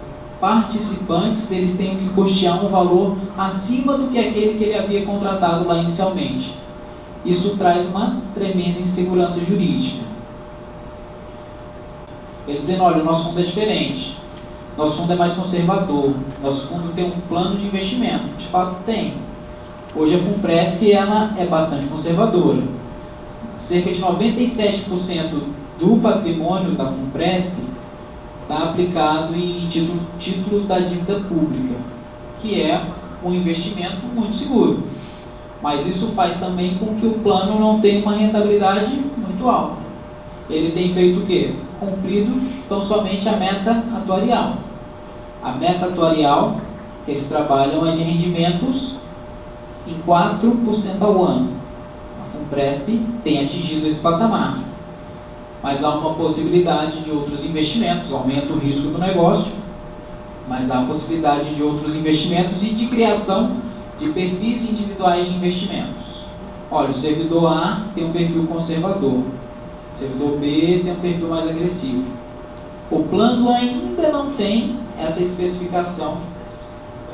participantes eles tenham que custear um valor acima do que aquele que ele havia contratado lá inicialmente. Isso traz uma tremenda insegurança jurídica. Ele dizendo, olha, o nosso fundo é diferente, nosso fundo é mais conservador, nosso fundo tem um plano de investimento. De fato tem, Hoje a FUNPRESP ela é bastante conservadora. Cerca de 97% do patrimônio da FUNPRESP está aplicado em títulos da dívida pública, que é um investimento muito seguro. Mas isso faz também com que o plano não tenha uma rentabilidade muito alta. Ele tem feito o quê? Cumprido tão somente a meta atuarial. A meta atuarial que eles trabalham é de rendimentos em 4% ao ano. A FUNPRESP tem atingido esse patamar. Mas há uma possibilidade de outros investimentos, aumenta o risco do negócio, mas há a possibilidade de outros investimentos e de criação de perfis individuais de investimentos. Olha, o servidor A tem um perfil conservador, o servidor B tem um perfil mais agressivo. O plano ainda não tem essa especificação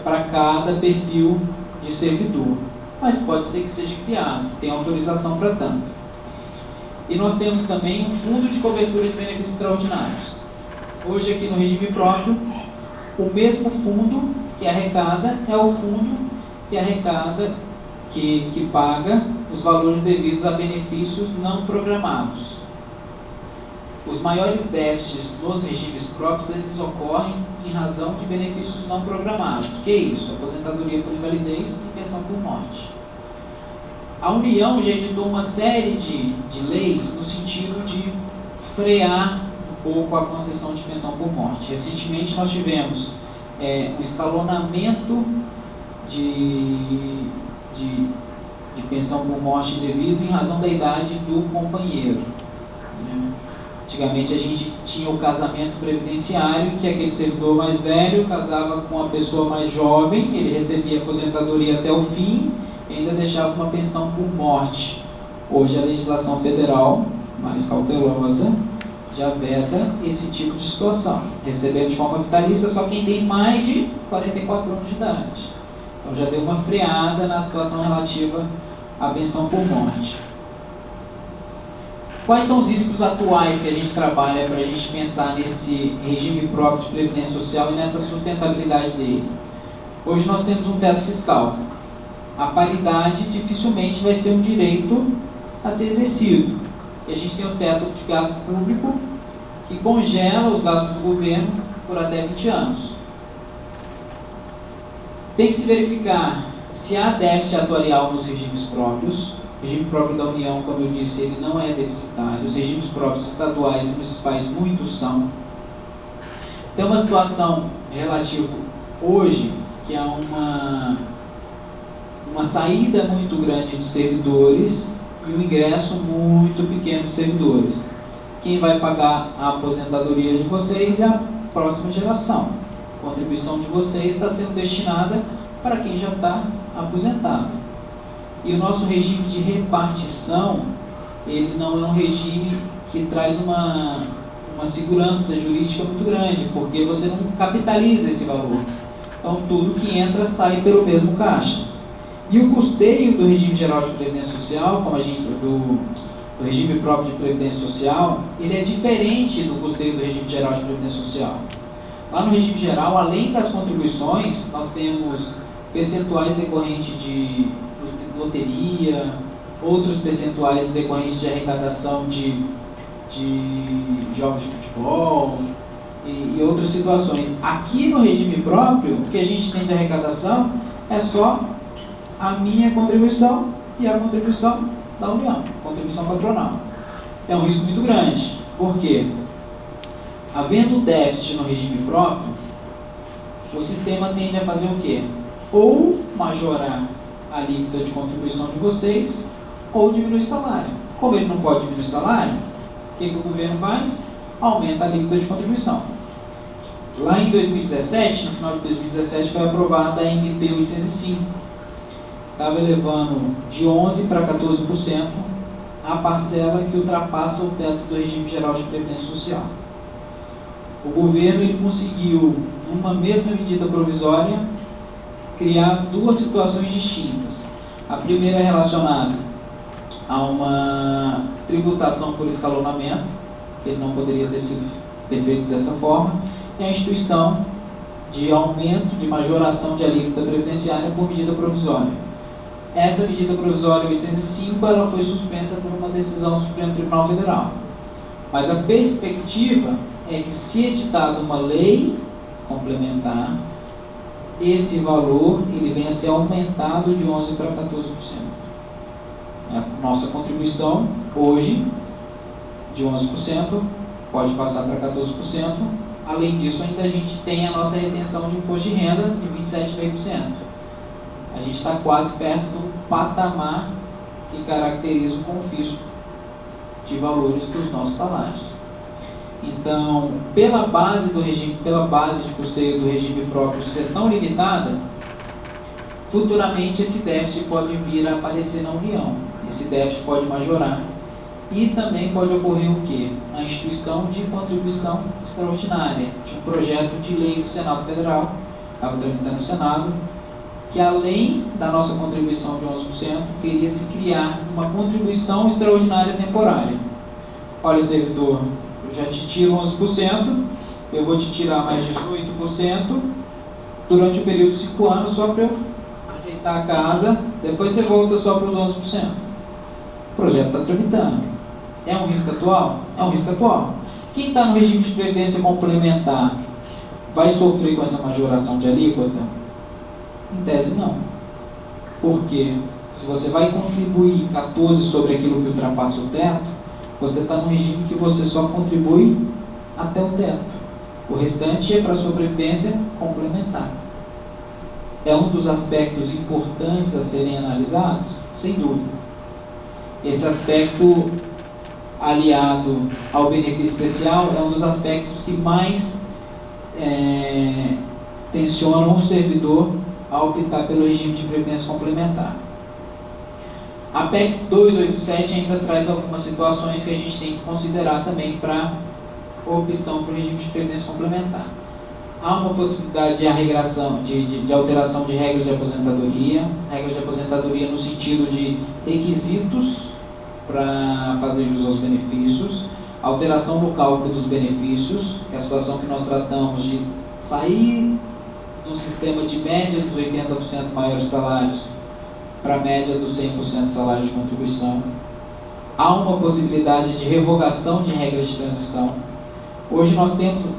para cada perfil de servidor, mas pode ser que seja criado, tem autorização para tanto. E nós temos também um fundo de cobertura de benefícios extraordinários. Hoje aqui no regime próprio, o mesmo fundo que arrecada é o fundo que arrecada, que paga os valores devidos a benefícios não programados. Os maiores déficits nos regimes próprios, eles ocorrem em razão de benefícios não programados. Que é isso? Aposentadoria por invalidez e pensão por morte. A União já editou uma série de leis no sentido de frear um pouco a concessão de pensão por morte. Recentemente nós tivemos um escalonamento de pensão por morte indevida em razão da idade do companheiro. Antigamente a gente tinha o casamento previdenciário, que aquele servidor mais velho casava com a pessoa mais jovem, ele recebia aposentadoria até o fim e ainda deixava uma pensão por morte. Hoje a legislação federal, mais cautelosa, já veda esse tipo de situação. Receber de forma vitalícia só quem tem mais de 44 anos de idade. Então já deu uma freada na situação relativa à pensão por morte. Quais são os riscos atuais que a gente trabalha para a gente pensar nesse regime próprio de previdência social e nessa sustentabilidade dele? Hoje nós temos um teto fiscal. A paridade dificilmente vai ser um direito a ser exercido. E a gente tem um teto de gasto público que congela os gastos do governo por até 20 anos. Tem que se verificar se há déficit atuarial nos regimes próprios. O regime próprio da União, como eu disse, ele não é deficitário. Os regimes próprios estaduais e municipais, muitos são. Tem uma situação relativa hoje, que há uma saída muito grande de servidores e um ingresso muito pequeno de servidores. Quem vai pagar a aposentadoria de vocês é a próxima geração. A contribuição de vocês está sendo destinada para quem já está aposentado. E o nosso regime de repartição, ele não é um regime que traz uma segurança jurídica muito grande, porque você não capitaliza esse valor. Então tudo que entra sai pelo mesmo caixa. E o custeio do regime geral de previdência social, como do regime próprio de previdência social, ele é diferente do custeio do regime geral de previdência social. Lá no regime geral, além das contribuições, nós temos percentuais decorrentes de loteria, outros percentuais decorrentes de arrecadação de jogos de futebol e outras situações. Aqui no regime próprio, o que a gente tem de arrecadação é só a minha contribuição e a contribuição da União, contribuição patronal. É um risco muito grande. Por quê? Havendo déficit no regime próprio, o sistema tende a fazer o quê? Ou majorar a alíquota de contribuição de vocês, ou diminuir o salário. Como ele não pode diminuir o salário, o que o governo faz? Aumenta a alíquota de contribuição. Lá em 2017, no final de 2017, foi aprovada a MP 805. Estava elevando de 11% para 14% a parcela que ultrapassa o teto do regime geral de previdência social. O governo ele conseguiu, numa mesma medida provisória, criar duas situações distintas. A primeira é relacionada a uma tributação por escalonamento, que ele não poderia ter feito dessa forma, e a instituição de aumento, de majoração de alíquota previdenciária por medida provisória. essa medida provisória 805 ela foi suspensa por uma decisão do Supremo Tribunal Federal. Mas a perspectiva é que, se editada uma lei complementar, esse valor ele venha a ser aumentado de 11% para 14%. A nossa contribuição hoje de 11% pode passar para 14%. Além disso, ainda a gente tem a nossa retenção de imposto de renda de 27,5%. A gente está quase perto do patamar que caracteriza o confisco de valores dos nossos salários. Então, pela base de custeio do regime próprio ser tão limitada, futuramente esse déficit pode vir a aparecer na União. Esse déficit pode majorar. E também pode ocorrer o quê? A instituição de contribuição extraordinária. Tinha um projeto de lei do Senado Federal, estava tramitando no Senado, que além da nossa contribuição de 11%, queria se criar uma contribuição extraordinária temporária. Olha, servidor, eu já te tiro 11%, eu vou te tirar mais 18% durante o período de 5 anos, só para eu ajeitar a casa, depois você volta só para os 11%. O projeto está tramitando. É um risco atual? É um risco atual. Quem está no regime de previdência complementar vai sofrer com essa majoração de alíquota? Em tese, não. Porque se você vai contribuir 14% sobre aquilo que ultrapassa o teto, você está no regime que você só contribui até o teto. O restante é para a sua previdência complementar. É um dos aspectos importantes a serem analisados? Sem dúvida. Esse aspecto, aliado ao benefício especial, é um dos aspectos que mais tensionam o servidor a optar pelo regime de previdência complementar. A PEC 287 ainda traz algumas situações que a gente tem que considerar também para opção para o regime de previdência complementar. Há uma possibilidade de alteração de regras de aposentadoria no sentido de requisitos para fazer jus aos benefícios, alteração no cálculo dos benefícios, que é a situação que nós tratamos de sair do sistema de média dos 80% maiores salários para a média dos 100% de salário de contribuição. Há uma possibilidade de revogação de regras de transição. Hoje nós temos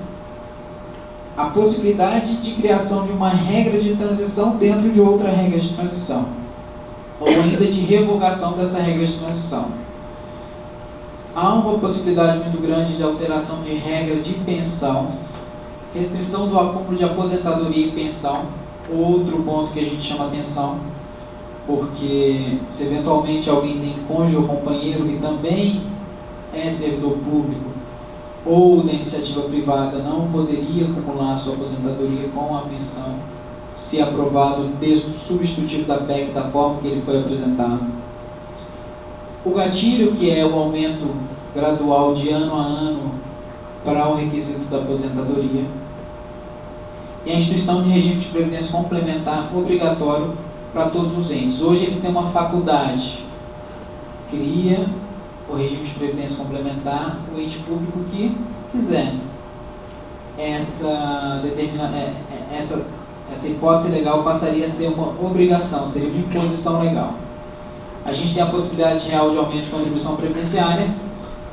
a possibilidade de criação de uma regra de transição dentro de outra regra de transição, ou ainda de revogação dessa regra de transição. Há uma possibilidade muito grande de alteração de regra de pensão, restrição do acúmulo de aposentadoria e pensão, outro ponto que a gente chama atenção, porque se eventualmente alguém tem cônjuge ou companheiro que também é servidor público ou da iniciativa privada, não poderia acumular sua aposentadoria com a pensão, se aprovado o texto substitutivo da PEC da forma que ele foi apresentado. O gatilho, que é o aumento gradual de ano a ano para o requisito da aposentadoria, e a instituição de regime de previdência complementar obrigatório para todos os entes. Hoje eles têm uma faculdade, cria o regime de previdência complementar o ente público que quiser. Essa hipótese legal passaria a ser uma obrigação, seria uma imposição legal. A gente tem a possibilidade real de aumento de contribuição previdenciária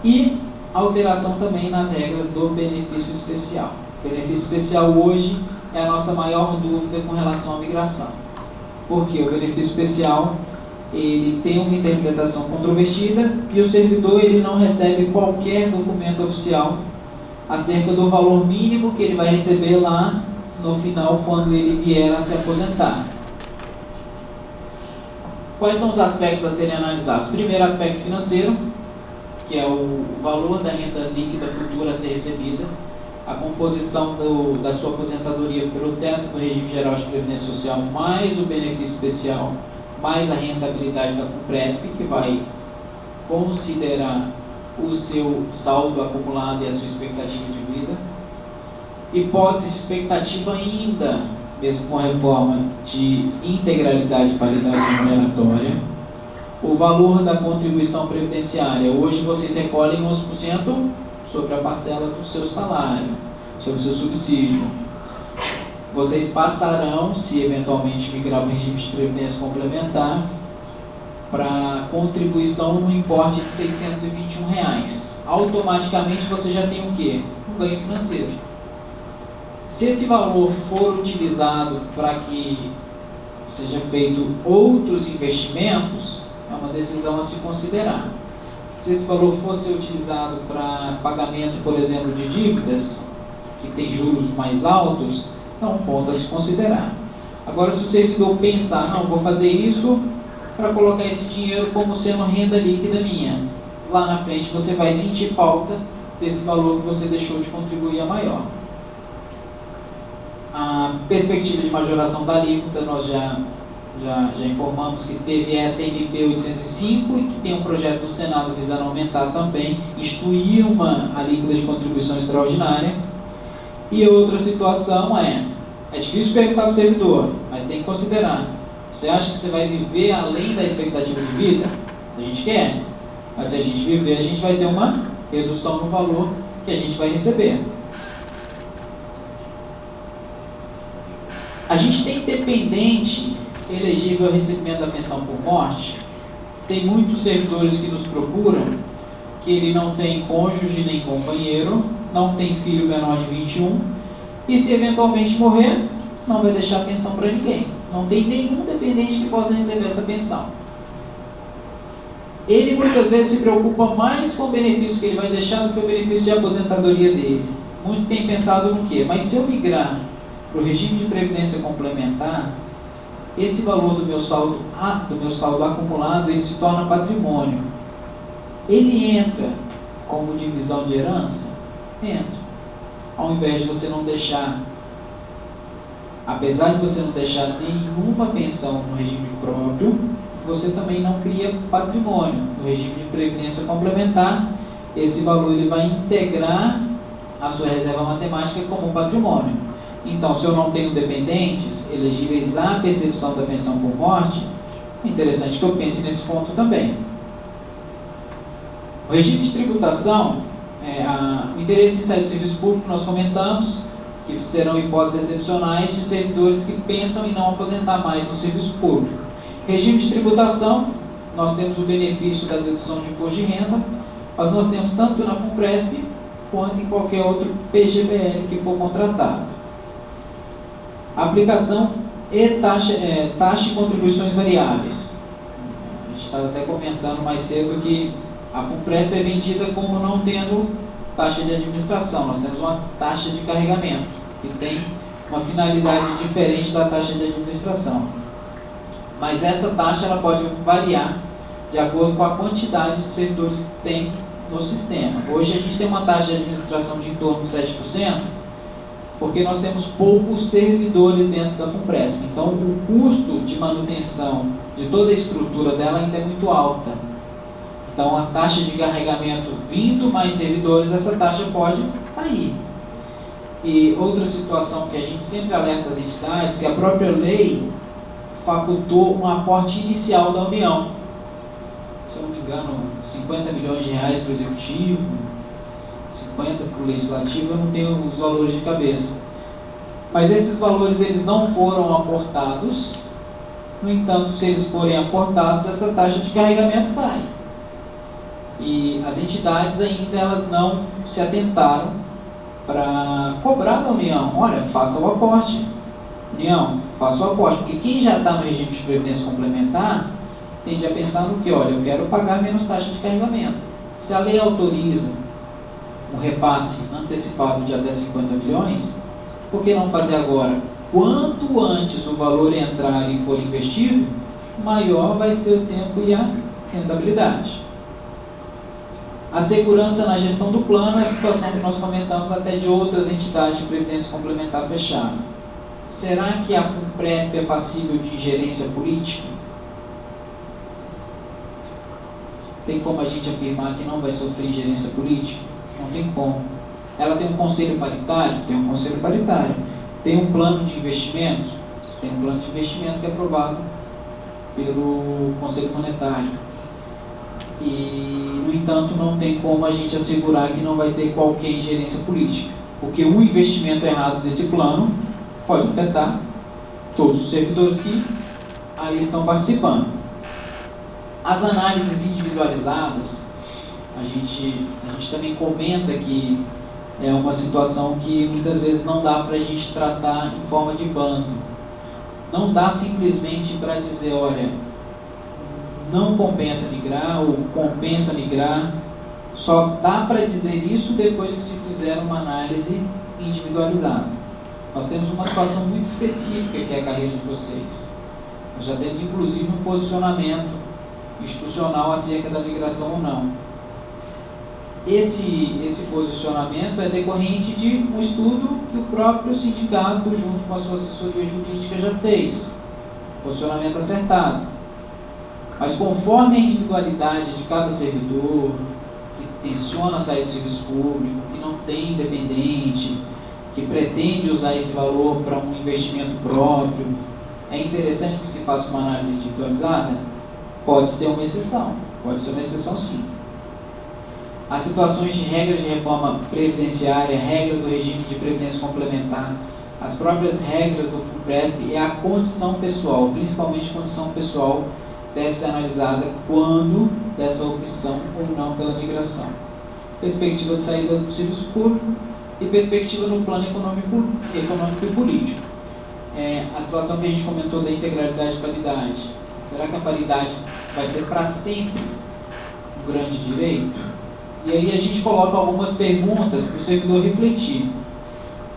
e alteração também nas regras do benefício especial. O benefício especial hoje é a nossa maior dúvida com relação à migração. Porque o benefício especial ele tem uma interpretação controvertida e o servidor ele não recebe qualquer documento oficial acerca do valor mínimo que ele vai receber lá no final quando ele vier a se aposentar. Quais são os aspectos a serem analisados? Primeiro, aspecto financeiro, que é o valor da renda líquida futura a ser recebida, a composição da sua aposentadoria pelo teto do regime geral de previdência social, mais o benefício especial, mais a rentabilidade da FUNPRESP, que vai considerar o seu saldo acumulado e a sua expectativa de vida. Hipótese de expectativa ainda, mesmo com a reforma, de integralidade e paridade remuneratória. O valor da contribuição previdenciária. Hoje vocês recolhem 11% sobre a parcela do seu salário, sobre o seu subsídio. Vocês passarão, se eventualmente migrar para o regime de previdência complementar, para contribuição no importe de R$ 621. Automaticamente você já tem o quê? Um ganho financeiro. Se esse valor for utilizado para que seja feito outros investimentos, é uma decisão a se considerar. Se esse valor fosse utilizado para pagamento, por exemplo, de dívidas, que tem juros mais altos, é um ponto a se considerar. Agora, se o servidor pensar, não, vou fazer isso para colocar esse dinheiro como sendo renda líquida minha, lá na frente você vai sentir falta desse valor que você deixou de contribuir a maior. A perspectiva de majoração da alíquota, nós já informamos que teve essa MP 805 e que tem um projeto no Senado visando aumentar também, instituir uma alíquota de contribuição extraordinária. E outra situação é difícil perguntar para o servidor, mas tem que considerar. Você acha que você vai viver além da expectativa de vida? A gente quer, mas se a gente viver, a gente vai ter uma redução no valor que a gente vai receber. A gente tem dependente elegível ao recebimento da pensão por morte. Tem muitos servidores que nos procuram que ele não tem cônjuge nem companheiro, não tem filho menor de 21 e se eventualmente morrer, não vai deixar pensão para ninguém. Não tem nenhum dependente que possa receber essa pensão. Ele muitas vezes se preocupa mais com o benefício que ele vai deixar do que o benefício de aposentadoria dele. Muitos têm pensado no quê? Mas se eu migrar para o regime de previdência complementar, esse valor do meu saldo acumulado, ele se torna patrimônio. Ele entra como divisão de herança? Entra. Ao invés de você não deixar, apesar de você não deixar nenhuma pensão no regime próprio, você também não cria patrimônio. No regime de previdência complementar, esse valor ele vai integrar a sua reserva matemática como patrimônio. Então, se eu não tenho dependentes elegíveis à percepção da pensão por morte, é interessante que eu pense nesse ponto também. O regime de tributação, o interesse em sair do serviço público, nós comentamos que serão hipóteses excepcionais de servidores que pensam em não aposentar mais no serviço público. Regime de tributação, nós temos o benefício da dedução de imposto de renda, mas nós temos tanto na FUNPRESP quanto em qualquer outro PGBL que for contratado. Aplicação e taxa e contribuições variáveis. A gente estava até comentando mais cedo que a FUNPRESP é vendida como não tendo taxa de administração. Nós temos uma taxa de carregamento, que tem uma finalidade diferente da taxa de administração. Mas essa taxa ela pode variar de acordo com a quantidade de servidores que tem no sistema. Hoje a gente tem uma taxa de administração de em torno de 7%, porque nós temos poucos servidores dentro da FUNPRESP. Então, o custo de manutenção de toda a estrutura dela ainda é muito alta. Então, a taxa de carregamento vindo mais servidores, essa taxa pode cair. E outra situação que a gente sempre alerta as entidades, que a própria lei facultou um aporte inicial da União. Se eu não me engano, 50 milhões de reais para o Executivo, 50 para o Legislativo, eu não tenho os valores de cabeça. Mas esses valores eles não foram aportados. No entanto, se eles forem aportados, essa taxa de carregamento cai. E as entidades ainda elas não se atentaram para cobrar da União. Olha, faça o aporte. União, faça o aporte. Porque quem já está no regime de previdência complementar tende a pensar no que? Olha, eu quero pagar menos taxa de carregamento. Se a lei autoriza um repasse antecipado de até 50 milhões, por que não fazer agora? Quanto antes o valor entrar e for investido, maior vai ser o tempo e a rentabilidade. A segurança na gestão do plano é a situação que nós comentamos até de outras entidades de previdência complementar fechada. Será que a FUNPRESP é passível de ingerência política? Tem como a gente afirmar que não vai sofrer ingerência política? Não tem como. Ela tem um conselho paritário? Tem um conselho paritário. Tem um plano de investimentos? Tem um plano de investimentos que é aprovado pelo Conselho Monetário. E, no entanto, não tem como a gente assegurar que não vai ter qualquer ingerência política. Porque o investimento errado desse plano pode afetar todos os servidores que ali estão participando. As análises individualizadas, a gente também comenta que é uma situação que muitas vezes não dá para a gente tratar em forma de bando. Não dá simplesmente para dizer, olha, não compensa migrar ou compensa migrar. Só dá para dizer isso depois que se fizer uma análise individualizada. Nós temos uma situação muito específica que é a carreira de vocês. Nós já temos inclusive um posicionamento institucional acerca da migração ou não. Esse posicionamento é decorrente de um estudo que o próprio sindicato, junto com a sua assessoria jurídica, já fez. Posicionamento acertado. Mas conforme a individualidade de cada servidor, que tenciona sair do serviço público, que não tem independente, que pretende usar esse valor para um investimento próprio, é interessante que se faça uma análise individualizada? Pode ser uma exceção sim. As situações de regras de reforma previdenciária, regra do regime de previdência complementar, as próprias regras do FUPRESP e a condição pessoal, principalmente condição pessoal, deve ser analisada quando dessa opção ou não pela migração. Perspectiva de saída do serviço público e perspectiva no plano econômico e político. A situação que a gente comentou da integralidade e paridade. Será que a paridade vai ser para sempre um grande direito? E aí a gente coloca algumas perguntas para o servidor refletir.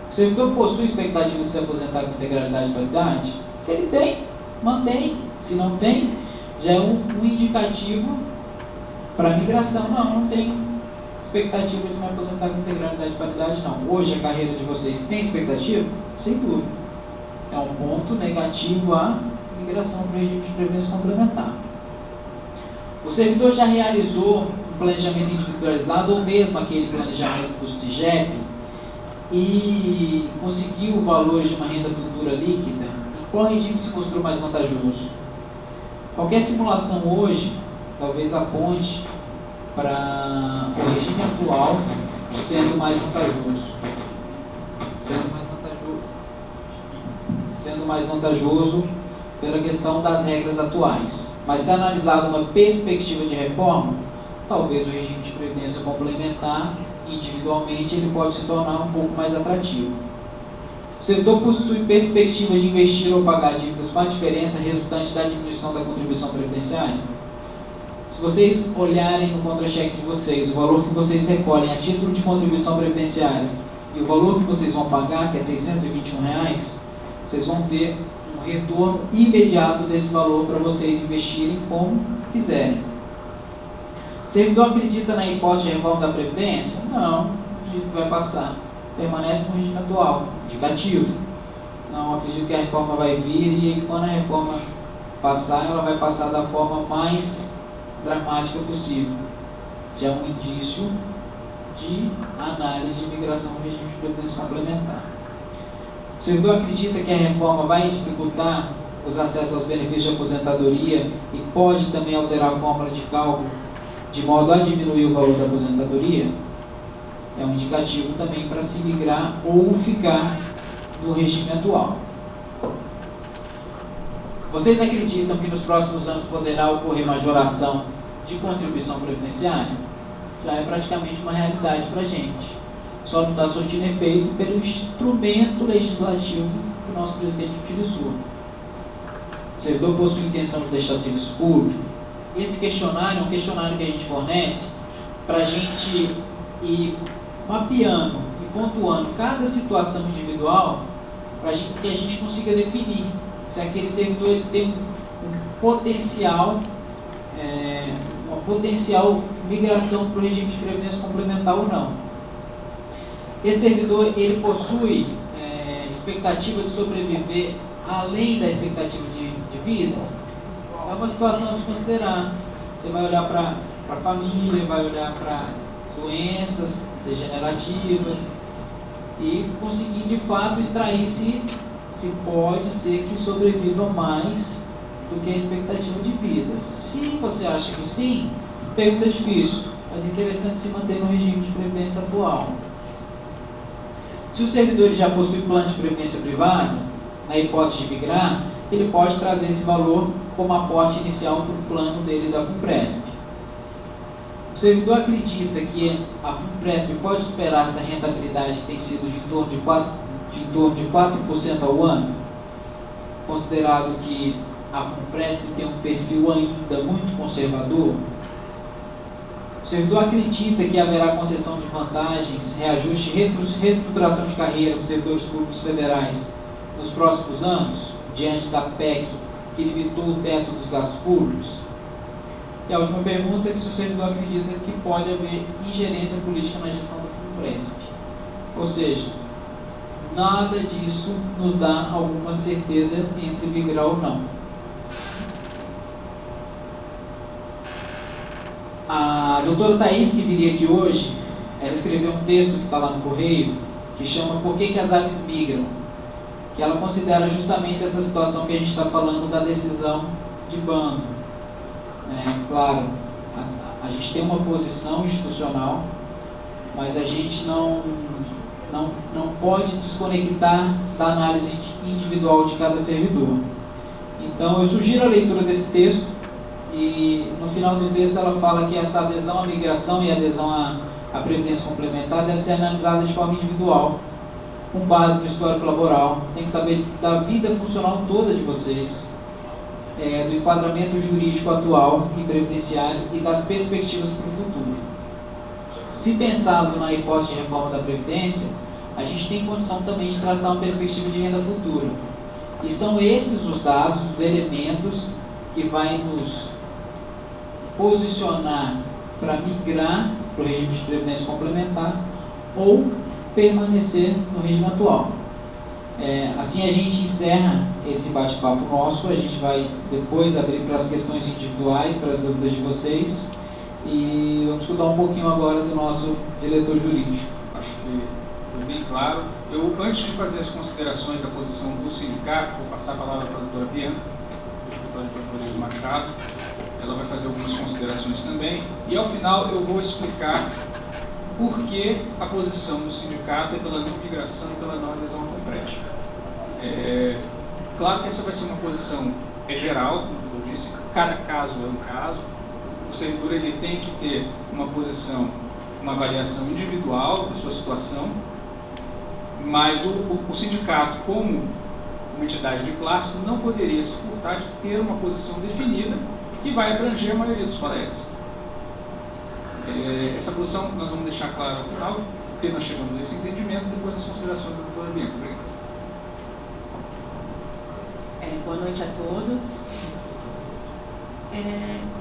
O servidor possui expectativa de se aposentar com integralidade e paridade? Se ele tem, mantém. Se não tem, já é um indicativo para a migração. Não tem expectativa de me aposentar com integralidade e paridade, não. Hoje a carreira de vocês tem expectativa? Sem dúvida. É um ponto negativo à migração para o regime de previdência complementar. O servidor já realizou um planejamento individualizado ou mesmo aquele planejamento do CIGEP e conseguiu valores de uma renda futura líquida? Em qual regime se mostrou mais vantajoso? Qualquer simulação hoje talvez aponte para o regime atual sendo mais vantajoso. Sendo mais vantajoso pela questão das regras atuais. Mas se analisado uma perspectiva de reforma, talvez o regime de previdência complementar, individualmente, ele pode se tornar um pouco mais atrativo. O servidor possui perspectivas de investir ou pagar dívidas com a diferença resultante da diminuição da contribuição previdenciária? Se vocês olharem no contra-cheque de vocês, o valor que vocês recolhem a título de contribuição previdenciária e o valor que vocês vão pagar, que é R$ 621, vocês vão ter um retorno imediato desse valor para vocês investirem como quiserem. O servidor acredita na hipótese de reforma da Previdência? Não acredito que vai passar. Permanece no regime atual, indicativo. Não acredito que a reforma vai vir e quando a reforma passar, ela vai passar da forma mais dramática possível. Já é um indício de análise de migração no regime de previdência complementar. O servidor acredita que a reforma vai dificultar os acessos aos benefícios de aposentadoria e pode também alterar a fórmula de cálculo de modo a diminuir o valor da aposentadoria? É um indicativo também para se migrar ou ficar no regime atual. Vocês acreditam que nos próximos anos poderá ocorrer majoração de contribuição previdenciária? Já é praticamente uma realidade para a gente. Só não está surtindo efeito pelo instrumento legislativo que o nosso presidente utilizou. O servidor possui intenção de deixar serviço público? Esse questionário é um questionário que a gente fornece para a gente ir mapeando e pontuando cada situação individual para que a gente consiga definir se aquele servidor ele tem uma potencial migração para o regime de previdência complementar ou não. Esse servidor ele possui expectativa de sobreviver além da expectativa de vida? É uma situação a se considerar. Você vai olhar para a família, vai olhar para doenças degenerativas e conseguir de fato extrair se pode ser que sobrevivam mais do que a expectativa de vida. Se você acha que sim, pergunta difícil, mas é interessante se manter no regime de previdência atual. Se o servidor ele já possui plano de previdência privada, na hipótese de migrar, ele pode trazer esse valor como aporte inicial para o plano dele da FUNPRESP. O servidor acredita que a FUNPRESP pode superar essa rentabilidade que tem sido de em torno de 4% ao ano, considerado que a FUNPRESP tem um perfil ainda muito conservador? O servidor acredita que haverá concessão de vantagens, reajuste e reestruturação de carreira para os servidores públicos federais nos próximos anos, diante da PEC que limitou o teto dos gastos públicos? E a última pergunta é que se o servidor acredita que pode haver ingerência política na gestão do FUNPRESP. Ou seja, nada disso nos dá alguma certeza entre migrar ou não. A doutora Thaís, que viria aqui hoje, ela escreveu um texto que está lá no Correio, que chama Por que as aves migram? Que ela considera justamente essa situação que a gente está falando da decisão de bando. Claro, a gente tem uma posição institucional, mas a gente não pode desconectar da análise individual de cada servidor. Então, eu sugiro a leitura desse texto, e no final do texto ela fala que essa adesão à migração e adesão à previdência complementar deve ser analisada de forma individual, com base no histórico laboral. Tem que saber da vida funcional toda de vocês, do enquadramento jurídico atual e previdenciário e das perspectivas para o futuro. Se pensado na hipótese de reforma da Previdência, a gente tem condição também de traçar uma perspectiva de renda futura. E são esses os dados, os elementos que vai nos posicionar para migrar para o regime de previdência complementar ou permanecer no regime atual. Assim a gente encerra esse bate-papo nosso. A gente vai depois abrir para as questões individuais, para as dúvidas de vocês, e vamos escutar um pouquinho agora do nosso diretor jurídico. Acho que foi bem claro. Antes de fazer as considerações da posição do sindicato, vou passar a palavra para a doutora Bianca, do escritório de Procuradoria do Machado. Ela vai fazer algumas considerações também, e ao final eu vou explicar por que a posição do sindicato é pela não migração e pela não adesão à FUNPRESP. Claro que essa vai ser uma posição geral, como eu disse, cada caso é um caso. O servidor ele tem que ter uma posição, uma avaliação individual da sua situação, mas o sindicato, como uma entidade de classe, não poderia se furtar de ter uma posição definida que vai abranger a maioria dos colegas. Essa posição nós vamos deixar clara ao final, porque nós chegamos a esse entendimento depois das considerações da doutora Bianca. Obrigado. Boa noite a todos.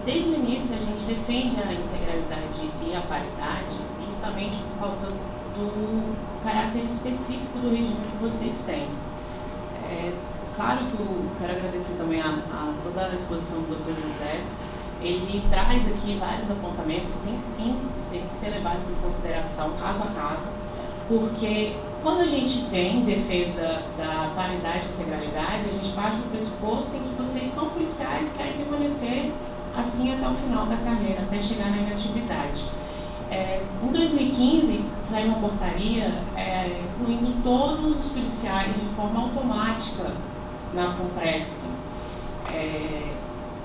Desde o início a gente defende a integralidade e a paridade justamente por causa do caráter específico do regime que vocês têm. Claro que eu quero agradecer também a toda a exposição do Dr. José. Ele traz aqui vários apontamentos que tem que ser levados em consideração caso a caso, porque quando a gente vem em defesa da paridade e integralidade, a gente parte do pressuposto em que vocês são policiais e querem permanecer assim até o final da carreira, até chegar na inatividade. Em 2015, saiu uma portaria incluindo todos os policiais de forma automática na FUNPRESP.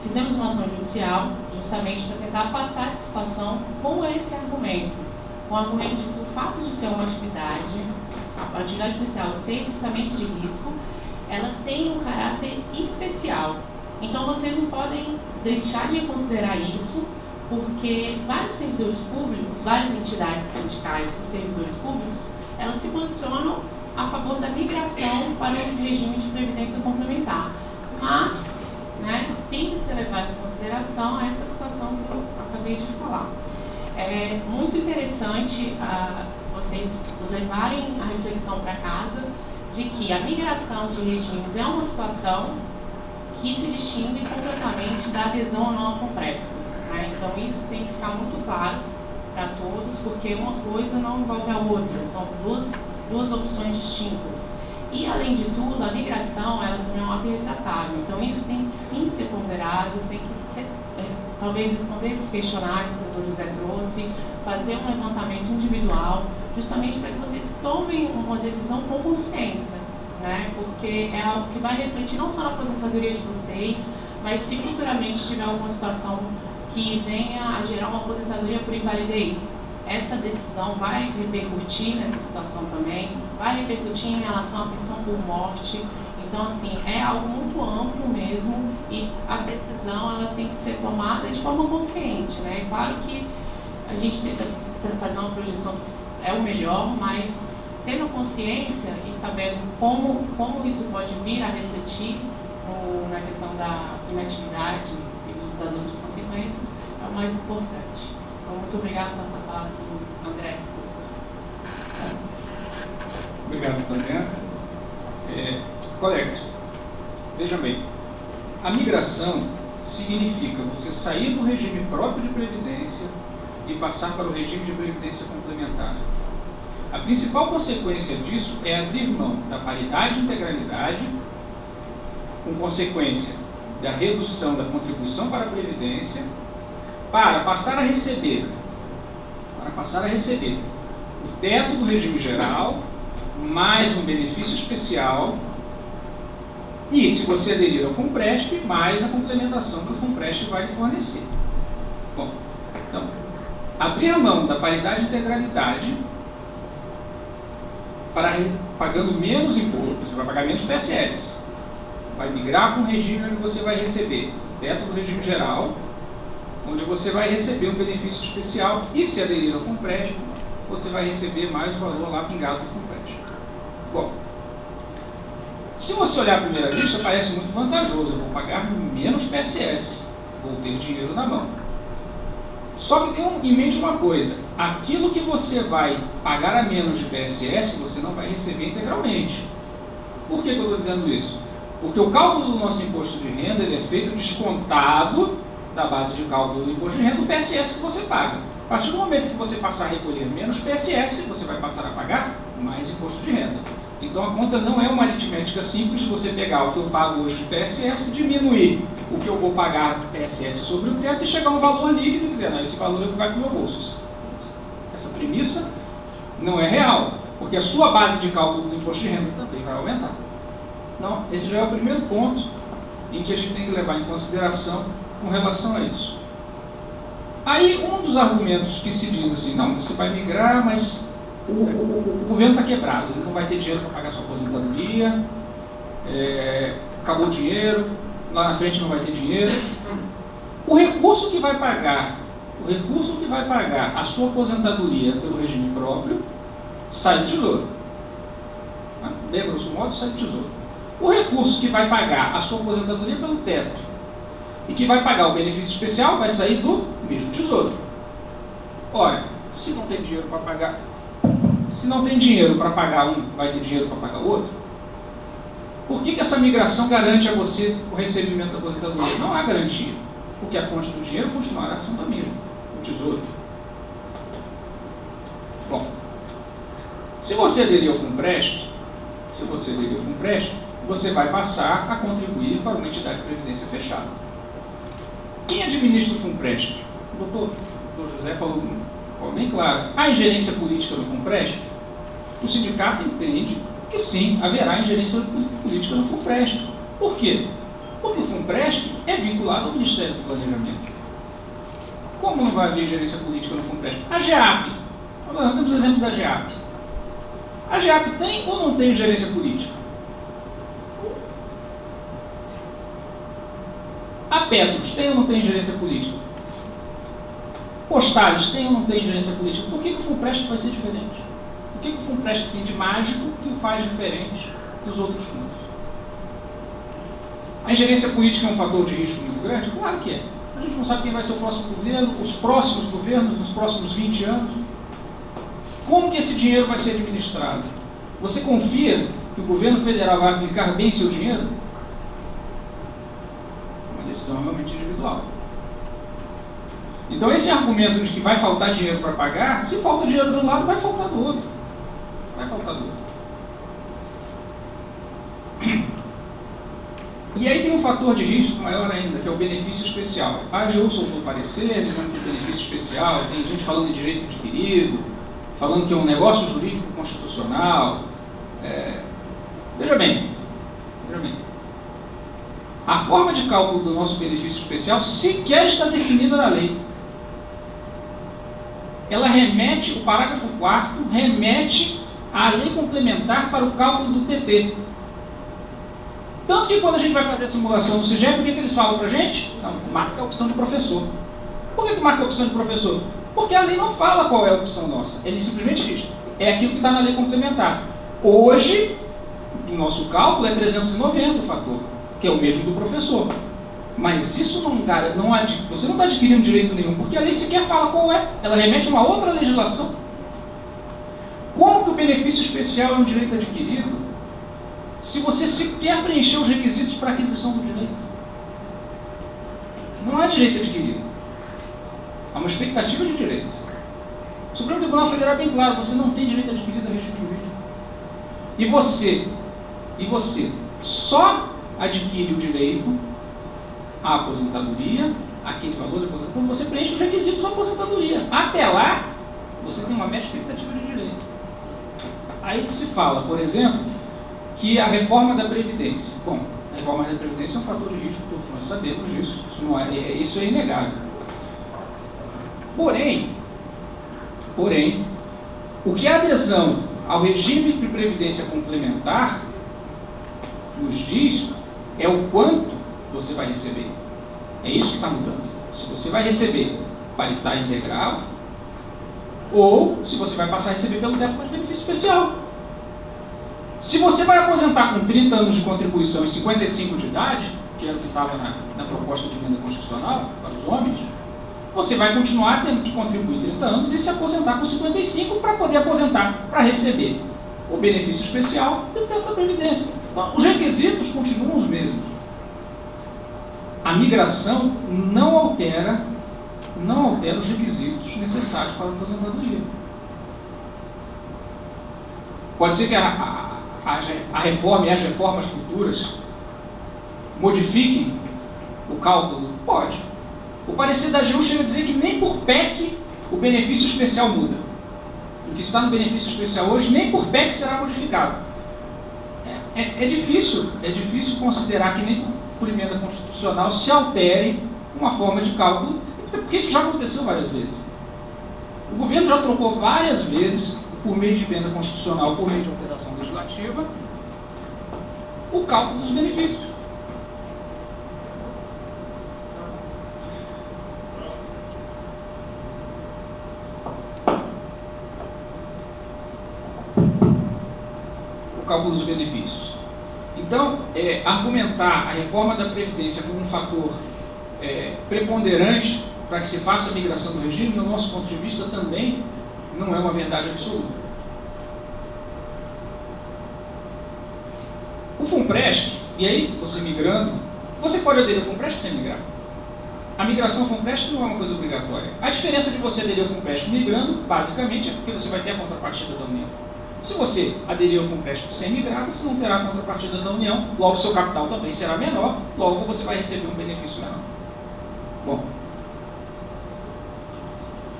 Fizemos uma ação judicial justamente para tentar afastar essa situação com esse argumento, com o argumento de que o fato de ser uma atividade, a atividade policial ser estritamente de risco, ela tem um caráter especial. Então vocês não podem deixar de considerar isso, porque vários servidores públicos, várias entidades sindicais de servidores públicos, elas se posicionam a favor da migração para o regime de previdência complementar. Mas, tem que ser levado em consideração essa situação que eu acabei de falar. É muito interessante vocês levarem a reflexão para casa de que a migração de regimes é uma situação que se distingue completamente da adesão ou não à FUNPRESP. Então isso tem que ficar muito claro para todos, porque uma coisa não envolve a outra, são duas opções distintas. E além de tudo, a migração ela também é um ato irretratável, então isso tem que sim ser ponderado, tem que ser, talvez responder esses questionários que o Dr. José trouxe, fazer um levantamento individual, justamente para que vocês tomem uma decisão com consciência, porque é algo que vai refletir não só na aposentadoria de vocês, mas se futuramente tiver alguma situação que venha a gerar uma aposentadoria por invalidez, essa decisão vai repercutir nessa situação também, vai repercutir em relação à pensão por morte. Então, assim, é algo muito amplo mesmo e a decisão ela tem que ser tomada de forma consciente, né? É claro que a gente tenta fazer uma projeção que é o melhor, mas tendo consciência e sabendo como isso pode vir a refletir na questão da inatividade e das outras consequências, é o mais importante. Então, muito obrigada por essa palavra do André. Obrigado, André. Colegas, vejam bem, a migração significa você sair do regime próprio de previdência e passar para o regime de previdência complementar. A principal consequência disso é abrir mão da paridade e integralidade, com consequência da redução da contribuição para a previdência, para passar a receber o teto do regime geral, mais um benefício especial, e se você aderir ao FUNPRESP, mais a complementação que o FUNPRESP vai lhe fornecer. Bom, então, abrir a mão da paridade e integralidade, pagando menos imposto, você vai pagar menos PSS, vai migrar para um regime onde você vai receber o teto do regime geral, onde você vai receber um benefício especial, e se aderir ao FUNPRESP, você vai receber mais o valor lá pingado do FUNPRESP. Bom, se você olhar à primeira vista, parece muito vantajoso, eu vou pagar menos PSS, vou ter dinheiro na mão. Só que tenham em mente uma coisa, aquilo que você vai pagar a menos de PSS, você não vai receber integralmente. Por que eu estou dizendo isso? Porque o cálculo do nosso imposto de renda ele é feito descontado da base de cálculo do imposto de renda do PSS que você paga. A partir do momento que você passar a recolher menos PSS, você vai passar a pagar mais imposto de renda. Então a conta não é uma aritmética simples de você pegar o que eu pago hoje de PSS, diminuir o que eu vou pagar de PSS sobre o teto e chegar a um valor líquido e dizer, não, esse valor é o que vai para o meu bolso. Essa premissa não é real, porque a sua base de cálculo do imposto de renda também vai aumentar. Então, esse já é o primeiro ponto em que a gente tem que levar em consideração com relação a isso. Aí, um dos argumentos que se diz assim, não, você vai migrar, mas o governo está quebrado, ele não vai ter dinheiro para pagar sua aposentadoria, acabou o dinheiro, lá na frente não vai ter dinheiro. O recurso que vai pagar a sua aposentadoria pelo regime próprio sai do Tesouro. Bem grosso modo, sai do Tesouro. O recurso que vai pagar a sua aposentadoria pelo teto e que vai pagar o benefício especial vai sair do mesmo Tesouro. Ora, se não tem dinheiro para pagar um, vai ter dinheiro para pagar o outro? Por que essa migração garante a você o recebimento da aposentadoria? Não há garantia, porque a fonte do dinheiro continuará sendo a mesma, o Tesouro. Bom, se você aderir ao FUNPRESP, você vai passar a contribuir para uma entidade de previdência fechada. Quem administra o FUNPRESP? O doutor José falou bem claro. A ingerência política do FUNPRESP, o sindicato entende que sim, haverá ingerência política no FUNPRESP. Por quê? Porque o FUNPRESP é vinculado ao Ministério do Planejamento. Como não vai haver ingerência política no FUNPRESP? A GEAP. Nós temos o exemplo da GEAP. A GEAP tem ou não tem ingerência política? A Petros tem ou não tem ingerência política? Postales tem ou não tem ingerência política? Por que o FUNPRESP vai ser diferente? O que o FUNPRESP tem de mágico que o faz diferente dos outros fundos? A ingerência política é um fator de risco muito grande? Claro que é. A gente não sabe quem vai ser o próximo governo, os próximos governos nos próximos 20 anos. Como que esse dinheiro vai ser administrado? Você confia que o governo federal vai aplicar bem seu dinheiro? É uma decisão realmente individual. Então esse argumento de que vai faltar dinheiro para pagar, se falta dinheiro de um lado, vai faltar do outro. E aí tem um fator de risco maior ainda, que é o benefício especial. A AGU soltou parecer, dizendo que o benefício especial, tem gente falando em direito adquirido, falando que é um negócio jurídico constitucional. Veja bem. A forma de cálculo do nosso benefício especial sequer está definida na lei. Ela remete, o parágrafo 4º remete à lei complementar para o cálculo do TT. Tanto que quando a gente vai fazer a simulação do CIGEP, o que eles falam para a gente? Não, marca a opção de professor. Por que marca a opção de professor? Porque a lei não fala qual é a opção nossa. Ele simplesmente diz, é aquilo que está na lei complementar. Hoje, o nosso cálculo é 390 o fator, que é o mesmo do professor. Mas isso você não está adquirindo direito nenhum, porque a lei sequer fala qual é. Ela remete a uma outra legislação. Como que o benefício especial é um direito adquirido se você sequer preencheu os requisitos para aquisição do direito? Não há direito adquirido. Há uma expectativa de direito. O Supremo Tribunal Federal é bem claro, você não tem direito adquirido a regime jurídico. E você só adquire o direito à aposentadoria, aquele valor de aposentadoria, quando você preenche os requisitos da aposentadoria. Até lá, você tem uma mera expectativa de direito. Aí se fala, por exemplo, que a reforma da Previdência. Bom, a reforma da Previdência é um fator de risco, todos nós sabemos disso, isso é inegável. Porém, o que a adesão ao regime de previdência complementar nos diz é o quanto você vai receber. É isso que está mudando. Se você vai receber paritária integral ou se você vai passar a receber pelo teto de benefício especial. Se você vai aposentar com 30 anos de contribuição e 55 de idade, que era o que estava na proposta de emenda constitucional para os homens, você vai continuar tendo que contribuir 30 anos e se aposentar com 55 para poder aposentar, para receber o benefício especial e o teto da Previdência. Então, os requisitos continuam os mesmos. A migração não altera os requisitos necessários para a aposentadoria. Pode ser que a reforma e as reformas futuras modifiquem o cálculo? Pode. O parecer da AGU chega a dizer que nem por PEC o benefício especial muda. O que está no benefício especial hoje, nem por PEC será modificado. É difícil considerar que nem por emenda constitucional se altere uma forma de cálculo, porque isso já aconteceu várias vezes. O governo já trocou várias vezes, por meio de emenda constitucional, por meio de alteração legislativa, o cálculo dos benefícios. O cálculo dos benefícios. Então, argumentar a reforma da Previdência como um fator preponderante para que se faça a migração do regime, no nosso ponto de vista, também não é uma verdade absoluta. O FUNPRESP, e aí você migrando, você pode aderir ao FUNPRESP sem migrar. A migração ao FUNPRESP não é uma coisa obrigatória. A diferença de você aderir ao FUNPRESP migrando, basicamente, é porque você vai ter a contrapartida da União. Se você aderir ao FUNPRESP sem migrar, você não terá a contrapartida da União, logo seu capital também será menor, logo você vai receber um benefício menor. Bom,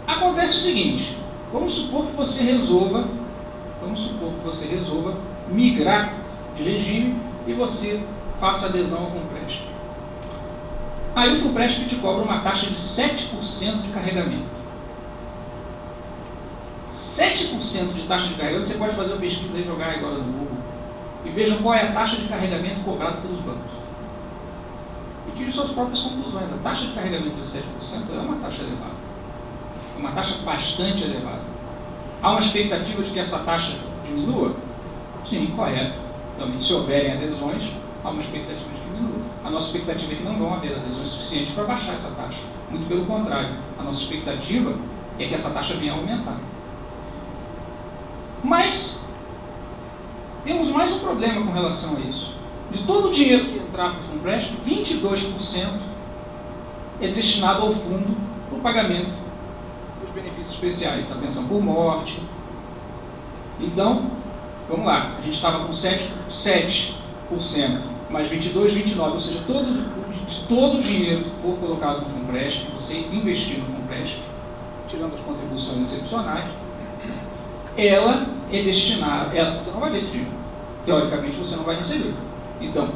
acontece o seguinte, vamos supor que você resolva migrar de regime e você faça adesão ao FUNPRESP. Aí o FUNPRESP te cobra uma taxa de 7% de carregamento. 7% de taxa de carregamento, você pode fazer uma pesquisa e jogar agora no Google e vejam qual é a taxa de carregamento cobrada pelos bancos. E tire suas próprias conclusões. A taxa de carregamento de 7% é uma taxa elevada. É uma taxa bastante elevada. Há uma expectativa de que essa taxa diminua? Sim, correto. Realmente, se houverem adesões, há uma expectativa de que diminua. A nossa expectativa é que não vão haver adesões suficientes para baixar essa taxa. Muito pelo contrário. A nossa expectativa é que essa taxa venha a aumentar. Mas temos mais um problema com relação a isso. De todo o dinheiro que entrar para o FUNPRESP, 22% é destinado ao fundo para o pagamento dos benefícios especiais, a pensão por morte. Então, vamos lá, a gente estava com 7% mais 22, 29%, ou seja, todo o dinheiro que for colocado no FUNPRESP, você investir no FUNPRESP, tirando as contribuições excepcionais, ela é destinada, você não vai ver esse dinheiro. Teoricamente, você não vai receber. Então,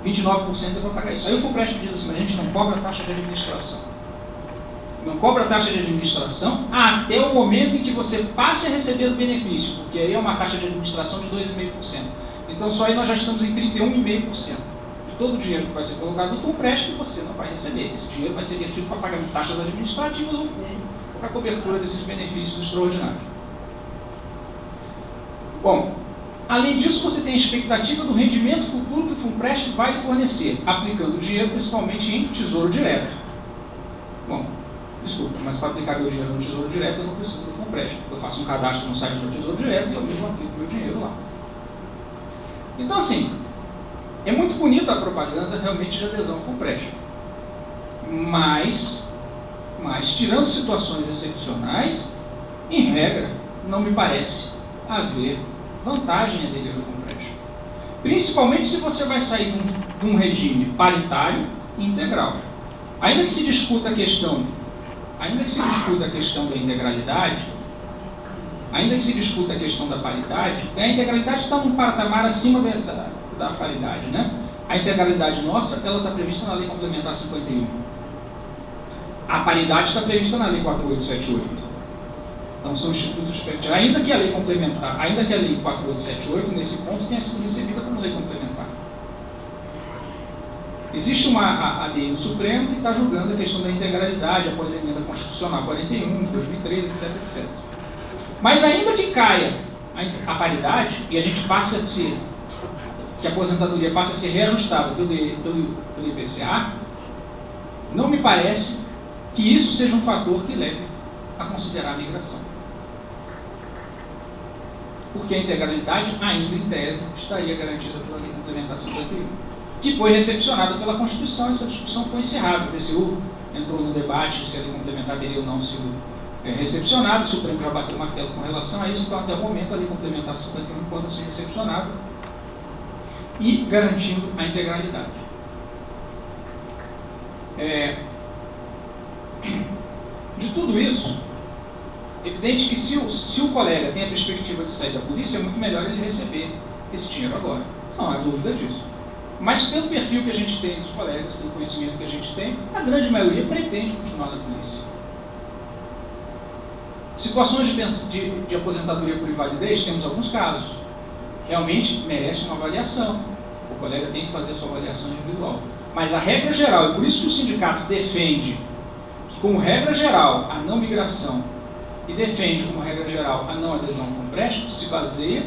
29% é para pagar isso. Aí o FUNPRESP diz assim, mas a gente não cobra taxa de administração. Não cobra taxa de administração até o momento em que você passe a receber o benefício, porque aí é uma taxa de administração de 2,5%. Então só aí nós já estamos em 31,5%. De todo o dinheiro que vai ser colocado no FUNPRESP, você não vai receber. Esse dinheiro vai ser vertido para pagamento de taxas administrativas ou fundo para a cobertura desses benefícios extraordinários. Bom, além disso, você tem a expectativa do rendimento futuro que o FUNPRESP vai lhe fornecer, aplicando o dinheiro principalmente em tesouro direto. Bom, desculpa, mas para aplicar meu dinheiro no Tesouro Direto eu não preciso do FUNPRESP. Eu faço um cadastro no site do Tesouro Direto e eu mesmo aplico meu dinheiro lá. Então, assim, é muito bonita a propaganda realmente de adesão ao FUNPRESP. Mas, tirando situações excepcionais, em regra, não me parece haver vantagem em aderir ao FUNPRESP. Principalmente se você vai sair de um regime paritário e integral. Ainda que se discuta a questão da integralidade, ainda que se discuta a questão da paridade, a integralidade está num patamar acima da paridade, né? A integralidade nossa, ela está prevista na Lei Complementar 51. A paridade está prevista na Lei 4878. Então são institutos diferentes. Ainda que a Lei Complementar, ainda que a Lei 4878, nesse ponto, tenha sido recebida como Lei Complementar. Existe uma ADI no Supremo que está julgando a questão da integralidade após a emenda constitucional 41, de 2013, etc, etc. Mas ainda que caia a paridade e a gente passe a ser, que a aposentadoria passe a ser reajustada pelo IPCA, não me parece que isso seja um fator que leve a considerar a migração. Porque a integralidade, ainda em tese, estaria garantida pela Lei Complementar 51, que foi recepcionada pela Constituição. Essa discussão foi encerrada. O TCU entrou no debate se a Lei Complementar teria ou não sido recepcionada. O Supremo já bateu o martelo com relação a isso. Então, até o momento, a Lei Complementar 51 encontra ser recepcionada e garantindo a integralidade. De tudo isso, é evidente que se o colega tem a perspectiva de sair da polícia, é muito melhor ele receber esse dinheiro agora. Não há dúvida disso. Mas pelo perfil que a gente tem dos colegas, pelo conhecimento que a gente tem, a grande maioria pretende continuar na polícia. Situações de aposentadoria por invalidez, temos alguns casos. Realmente merece uma avaliação. O colega tem que fazer a sua avaliação individual. Mas a regra geral, e por isso que o sindicato defende que, como regra geral, a não migração, e defende como regra geral a não adesão ao FUNPRESP, se baseia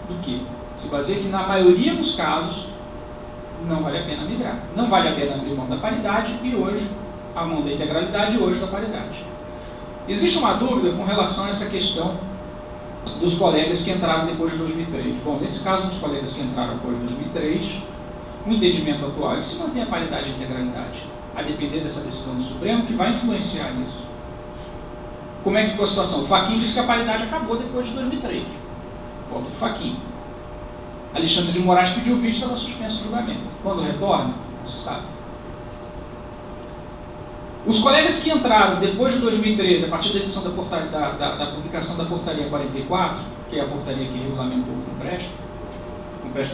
do quê? Se baseia que na maioria dos casos não vale a pena migrar. Não vale a pena abrir mão da paridade e hoje, a mão da integralidade e hoje da paridade. Existe uma dúvida com relação a essa questão dos colegas que entraram depois de 2003. Bom, nesse caso dos colegas que entraram depois de 2003, o entendimento atual é que se mantém a paridade e a integralidade, a depender dessa decisão do Supremo, que vai influenciar nisso. Como é que ficou a situação? O Fachin disse que a paridade acabou depois de 2003. Volta do Fachin. Alexandre de Moraes pediu vista da suspensa do julgamento. Quando retorna? Não se sabe. Os colegas que entraram depois de 2013, a partir da edição da publicação da portaria 44, que é a portaria que regulamentou o FUNPRESP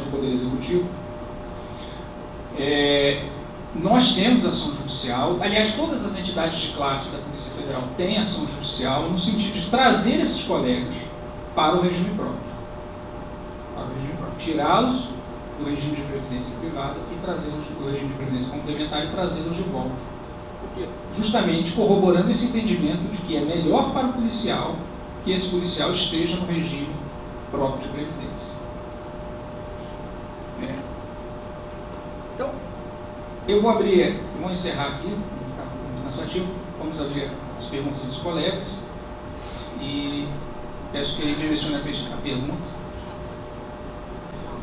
do Poder Executivo, nós temos ação judicial. Aliás, todas as entidades de classe da Polícia Federal têm ação judicial no sentido de trazer esses colegas para o regime próprio. Tirá-los do regime de previdência privada e trazê-los do regime de previdência complementar e trazê-los de volta. Porque, justamente corroborando esse entendimento de que é melhor para o policial que esse policial esteja no regime próprio de previdência. Então, eu vou encerrar aqui, não vou ficar muito cansativo, vamos abrir as perguntas dos colegas e peço que ele direcione a pergunta.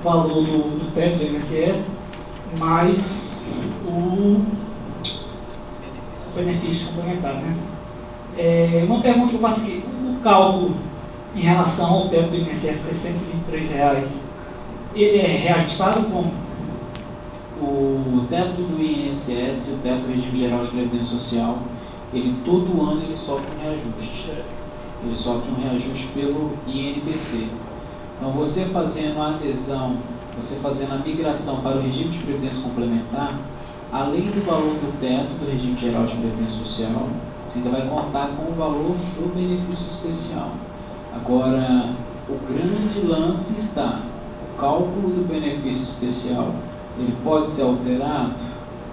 Falou do teto do INSS, mas o benefício complementar, né? Uma pergunta que eu faço aqui: o cálculo em relação ao teto do INSS, R$623, ele é reajustado como? O teto do INSS, o teto do Regime Geral de Previdência Social, ele todo ano ele sofre um reajuste. Ele sofre um reajuste pelo INPC. Então, você fazendo a adesão, você fazendo a migração para o regime de previdência complementar, além do valor do teto do regime geral de previdência social, você ainda vai contar com o valor do benefício especial. Agora, o grande lance está, o cálculo do benefício especial, ele pode ser alterado?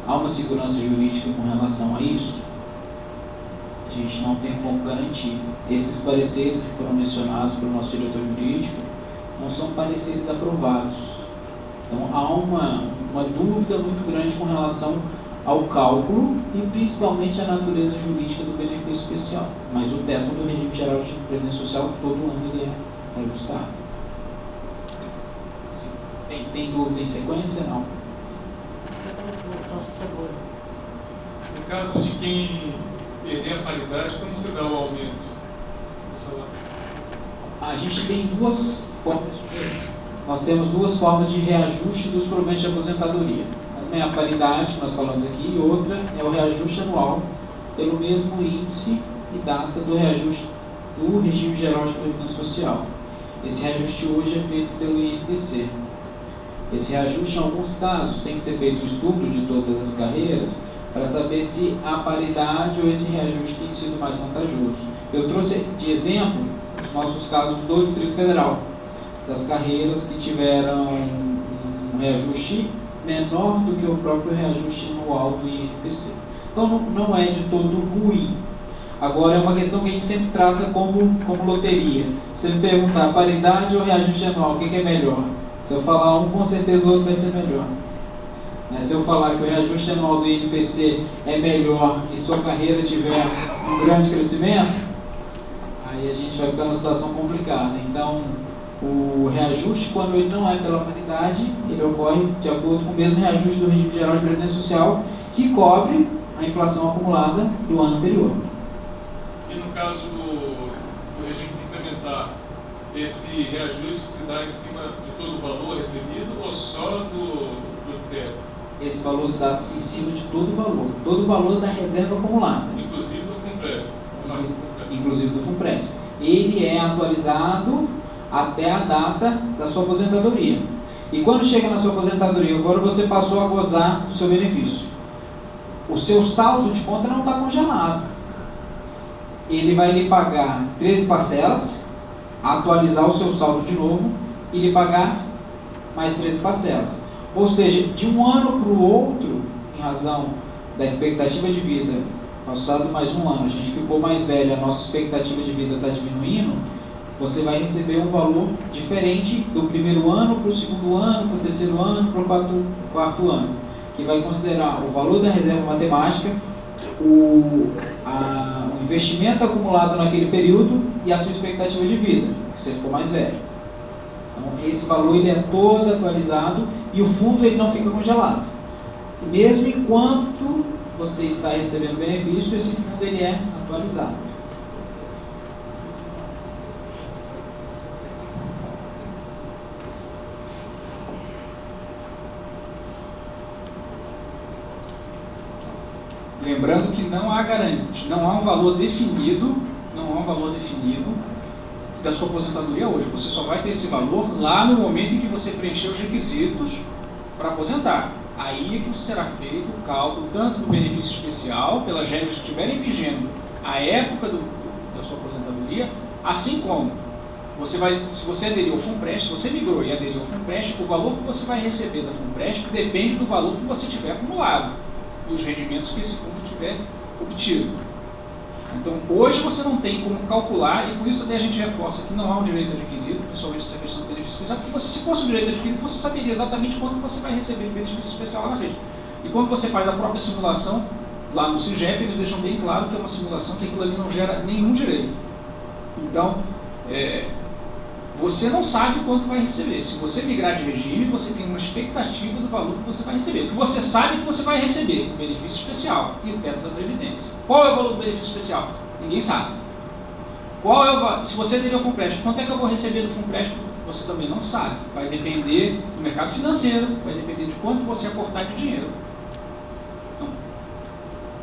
Há uma segurança jurídica com relação a isso? A gente não tem como garantir. Esses pareceres que foram mencionados pelo nosso diretor jurídico não são pareceres aprovados. Então, há uma dúvida muito grande com relação ao cálculo e principalmente a natureza jurídica do benefício especial. Mas o teto do regime geral de previdência social, todo ano ele é ajustado. Tem dúvida em sequência? Não. No caso de quem perder a paridade, como se dá o aumento do salário? A gente tem duas formas. Nós temos duas formas de reajuste dos proventos de aposentadoria. Uma é a paridade, que nós falamos aqui, e outra é o reajuste anual, pelo mesmo índice e data do reajuste do regime geral de previdência social. Esse reajuste hoje é feito pelo INPC. Esse reajuste, em alguns casos, tem que ser feito um estudo de todas as carreiras para saber se a paridade ou esse reajuste tem sido mais vantajoso. Eu trouxe de exemplo os nossos casos do Distrito Federal, das carreiras que tiveram um reajuste menor do que o próprio reajuste anual do INPC. Então não é de todo ruim. Agora é uma questão que a gente sempre trata como loteria. Se me perguntar paridade ou reajuste anual, o que é melhor? Se eu falar um, com certeza o outro vai ser melhor. Se eu falar que o reajuste anual do INPC é melhor e sua carreira tiver um grande crescimento, aí a gente vai ficar numa situação complicada. Então, o reajuste, quando ele não é pela paridade, ele ocorre de acordo com o mesmo reajuste do regime geral de previdência social, que cobre a inflação acumulada do ano anterior. E no caso do regime complementar, esse reajuste se dá em cima de todo o valor recebido ou só do teto? Esse valor se dá em cima de todo o valor da reserva acumulada. Inclusive do FUNPRESP? Inclusive do FUNPRESP. Ele é atualizado até a data da sua aposentadoria. E quando chega na sua aposentadoria, agora você passou a gozar do seu benefício. O seu saldo de conta não está congelado. Ele vai lhe pagar 13 parcelas, atualizar o seu saldo de novo e lhe pagar mais 13 parcelas. Ou seja, de um ano para o outro, em razão da expectativa de vida, passado mais um ano, a gente ficou mais velho, a nossa expectativa de vida está diminuindo, você vai receber um valor diferente do primeiro ano para o segundo ano, para o terceiro ano, para o quarto ano, que vai considerar o valor da reserva matemática, o investimento acumulado naquele período e a sua expectativa de vida, que você ficou mais velho. Então, esse valor ele é todo atualizado e o fundo ele não fica congelado. Mesmo enquanto você está recebendo benefício, esse fundo ele é atualizado. Lembrando que não há um valor definido, da sua aposentadoria hoje. Você só vai ter esse valor lá no momento em que você preencher os requisitos para aposentar. Aí é que será feito o cálculo tanto do benefício especial, pelas regras que estiverem vigendo à época da sua aposentadoria, assim como se você aderiu ao FUNPRESP, se você migrou e aderiu ao FUNPRESP, o valor que você vai receber da FUNPRESP depende do valor que você tiver acumulado e os rendimentos que esse fundo tiver obtido. Então, hoje você não tem como calcular, e por isso até a gente reforça que não há um direito adquirido, principalmente essa questão do benefício especial, porque se fosse um direito adquirido, você saberia exatamente quanto você vai receber de benefício especial lá na frente. E quando você faz a própria simulação, lá no CIGEP, eles deixam bem claro que é uma simulação que aquilo ali não gera nenhum direito. Então, você não sabe quanto vai receber. Se você migrar de regime, você tem uma expectativa do valor que você vai receber. O que você sabe que você vai receber, o benefício especial e o teto da Previdência. Qual é o valor do benefício especial? Ninguém sabe. Qual é o valor? Se você aderiu ao FUNPRESP, quanto é que eu vou receber do FUNPRESP? Você também não sabe. Vai depender do mercado financeiro, vai depender de quanto você aportar de dinheiro. Então,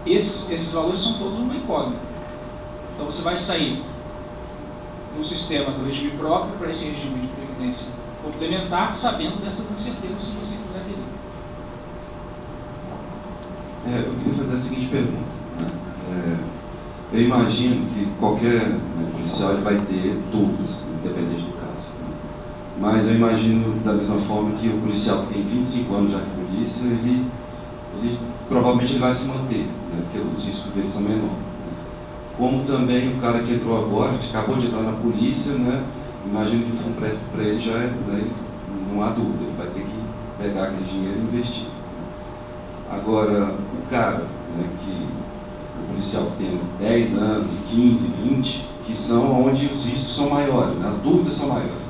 esses valores são todos uma incógnita. Então você vai sair um sistema do regime próprio para esse regime de previdência complementar, sabendo dessas incertezas, se você quiser aderir. Eu queria fazer a seguinte pergunta. Eu imagino que qualquer policial ele vai ter dúvidas, independente do caso. Mas eu imagino da mesma forma que o policial que tem 25 anos já de polícia, ele provavelmente ele vai se manter, né, porque os riscos dele são menores. Como também o cara que entrou agora, que acabou de entrar na polícia, né, imagino que o FUNPRESP para ele já é, né, não há dúvida, ele vai ter que pegar aquele dinheiro e investir. Agora, o cara, né, o policial que tem 10 anos, 15, 20, que são onde os riscos são maiores, né, as dúvidas são maiores.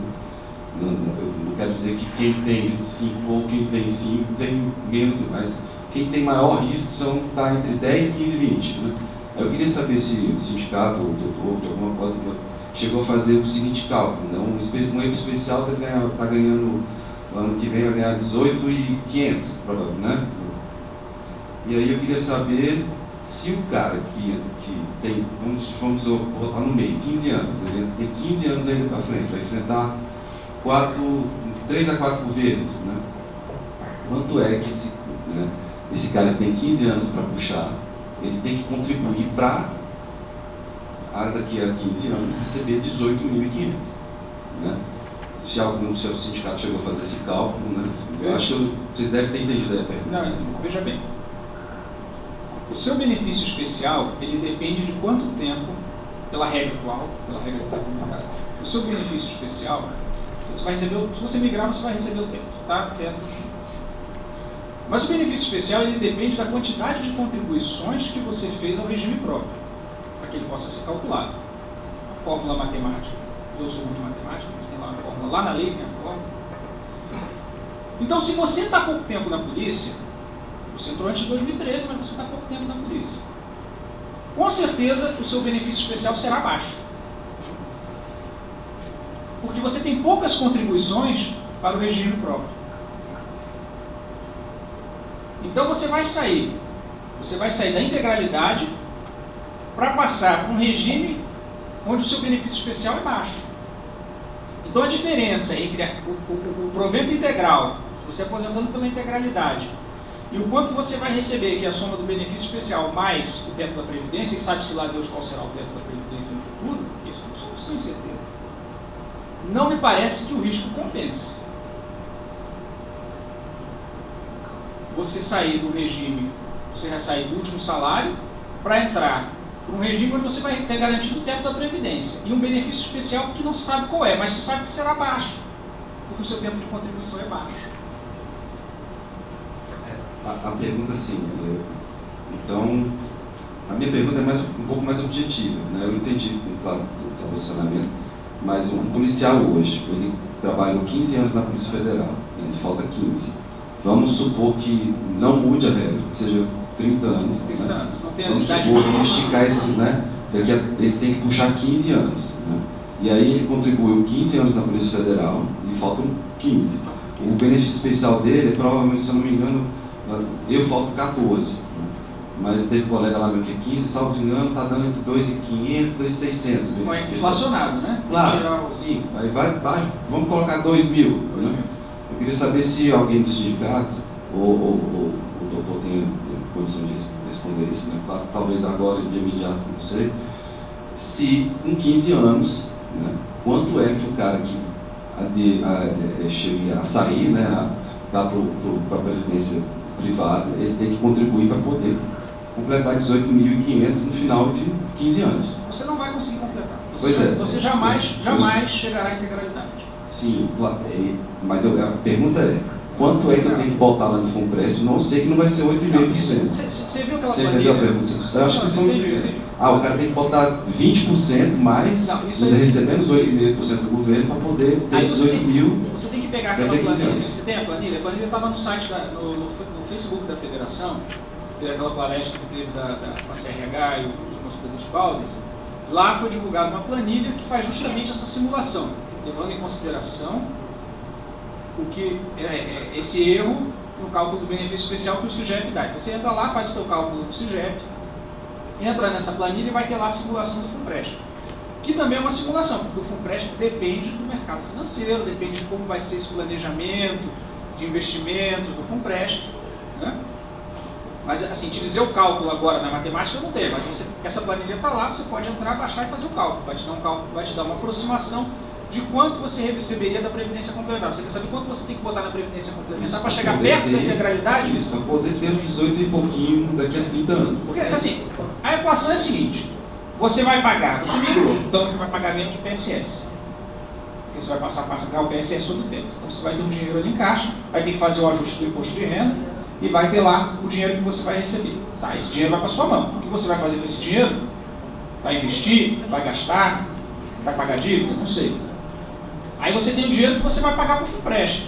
Né? Eu não quero dizer que quem tem 25 ou quem tem 5 tem menos, mas quem tem maior risco está entre 10, 15 e 20. Né? Eu queria saber se o sindicato ou o doutor, de alguma coisa, chegou a fazer o seguinte cálculo, né? Um EPO especial está ganhando, ano que vem vai ganhar 18.500, provavelmente, né? E aí eu queria saber se o cara que tem, vamos botar no meio, 15 anos, ele tem 15 anos ainda para frente, vai enfrentar 3 a 4 governos, né? Quanto é que esse cara que tem 15 anos para puxar, ele tem que contribuir para, daqui a 15 anos, receber 18.500, né? Se o seu sindicato chegou a fazer esse cálculo, né? Eu acho que vocês devem ter entendido a pergunta. Não, veja bem. O seu benefício especial, ele depende de quanto tempo, pela regra atual, pela regra que está publicada. O seu benefício especial, você vai receber, se você migrar, você vai receber o teto, tá? Teto. Mas o benefício especial, ele depende da quantidade de contribuições que você fez ao regime próprio, para que ele possa ser calculado. A fórmula matemática, eu sou muito matemática, mas tem lá a fórmula, lá na lei tem a fórmula. Então, se você está há pouco tempo na polícia, você entrou antes de 2013, mas você está há pouco tempo na polícia, com certeza o seu benefício especial será baixo. Porque você tem poucas contribuições para o regime próprio. Então você vai sair da integralidade para passar para um regime onde o seu benefício especial é baixo. Então a diferença entre o provento integral, você aposentando pela integralidade, e o quanto você vai receber, que é a soma do benefício especial mais o teto da Previdência, e sabe-se lá Deus qual será o teto da Previdência no futuro, isso não sou incerteza. Não me parece que o risco compense. Você sair do regime, você vai sair do último salário para entrar para um regime onde você vai ter garantido o teto da Previdência e um benefício especial que não se sabe qual é, mas se sabe que será baixo, porque o seu tempo de contribuição é baixo. A pergunta assim, então, a minha pergunta é um pouco mais objetiva, né? Eu entendi, claro, o posicionamento, mas um policial hoje, ele trabalhou 15 anos na Polícia Federal, né? Ele falta 15. Vamos supor que não mude a regra, que seja 30 anos. 30 né? anos, não tem Vamos idade. supor, vamos esticar esse, né? Ele tem que puxar 15 anos. Né? E aí ele contribuiu 15 anos na Polícia Federal e faltam 15. O benefício especial dele, provavelmente, se eu não me engano, eu falto 14. Né? Mas teve colega lá meu que é 15, salvo engano, está dando entre 2.500 e 2.600. É inflacionado, né? Claro, sim. Aí vai, vamos colocar 2.000. Né? Eu queria saber se alguém do sindicato, ou o doutor tem condição de responder isso, né? Talvez agora, de imediato, não sei. Se com 15 anos, né, quanto é que o cara que chegue a sair, né, para a previdência privada, ele tem que contribuir para poder completar 18.500 no final de 15 anos. Você não vai conseguir completar. Você jamais chegará à integralidade. Sim, mas a pergunta é, quanto é que eu tenho que botar lá no FUNPRESP? Não sei que não vai ser 8,5%. Você viu aquela planilha? Você entendeu a pergunta? Eu acho que vocês estão entendendo. O cara tem que botar 20% mais, recebendo os 8,5% do governo para poder ter 18 mil. Você tem que pegar aquela planilha. Você tem a planilha? A planilha estava no site, no Facebook da Federação, teve aquela palestra que teve com a CRH e o nosso presidente Baldes. Lá foi divulgada uma planilha que faz justamente essa simulação, levando em consideração o que esse erro no cálculo do benefício especial que o SUGEP dá. Então você entra lá, faz o seu cálculo do SUGEP, entra nessa planilha e vai ter lá a simulação do FUNPRESP. que também é uma simulação, porque o FUNPRESP depende do mercado financeiro, depende de como vai ser esse planejamento de investimentos do FUNPRESP, né? Mas, assim, te dizer o cálculo agora na matemática eu não tenho, mas essa planilha está lá, você pode entrar, baixar e fazer o cálculo. Vai te dar um cálculo, vai te dar uma aproximação de quanto você receberia da Previdência Complementar. Você quer saber quanto você tem que botar na Previdência Complementar para chegar perto da integralidade? Isso, para poder ter os 18 e pouquinho daqui a 30 anos. Porque, assim, a equação é a seguinte: você vai pagar, você migrou, então você vai pagar menos PSS. Você vai passar a pagar o PSS todo o tempo. Então você vai ter um dinheiro ali em caixa, vai ter que fazer o ajuste do imposto de renda e vai ter lá o dinheiro que você vai receber. Tá, esse dinheiro vai para sua mão. O que você vai fazer com esse dinheiro? Vai investir? Vai gastar? Vai pagar dívida? Não sei. Aí você tem o dinheiro que você vai pagar para o FUNPRESP,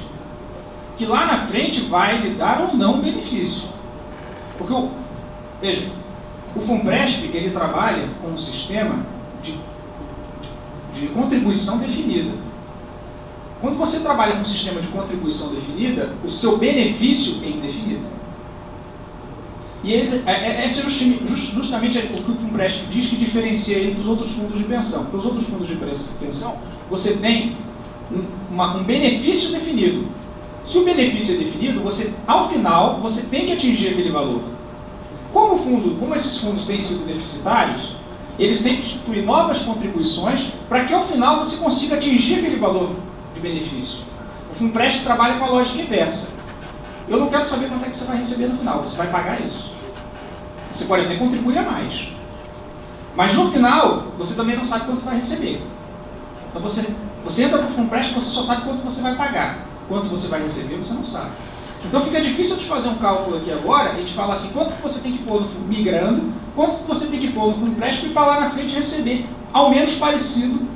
que lá na frente vai lhe dar ou não benefício. Porque, veja, o FUNPRESP, ele trabalha com um sistema de contribuição definida. Quando você trabalha com um sistema de contribuição definida, o seu benefício é indefinido. E esse é justamente o que o FUNPRESP diz que diferencia ele dos outros fundos de pensão. Porque os outros fundos de pensão, você tem um benefício definido. Se o benefício é definido, ao final, você tem que atingir aquele valor. Como esses fundos têm sido deficitários, eles têm que instituir novas contribuições para que, ao final, você consiga atingir aquele valor de benefício. O FUNPRESP trabalha com a lógica inversa. Eu não quero saber quanto é que você vai receber no final, você vai pagar isso. Você pode até contribuir a mais. Mas no final, você também não sabe quanto vai receber. Então você entra para o FUNPRESP, você só sabe quanto você vai pagar. Quanto você vai receber, você não sabe. Então fica difícil de fazer um cálculo aqui agora, a gente fala assim, quanto que você tem que pôr migrando, quanto que você tem que pôr no FUNPRESP para lá na frente receber, ao menos parecido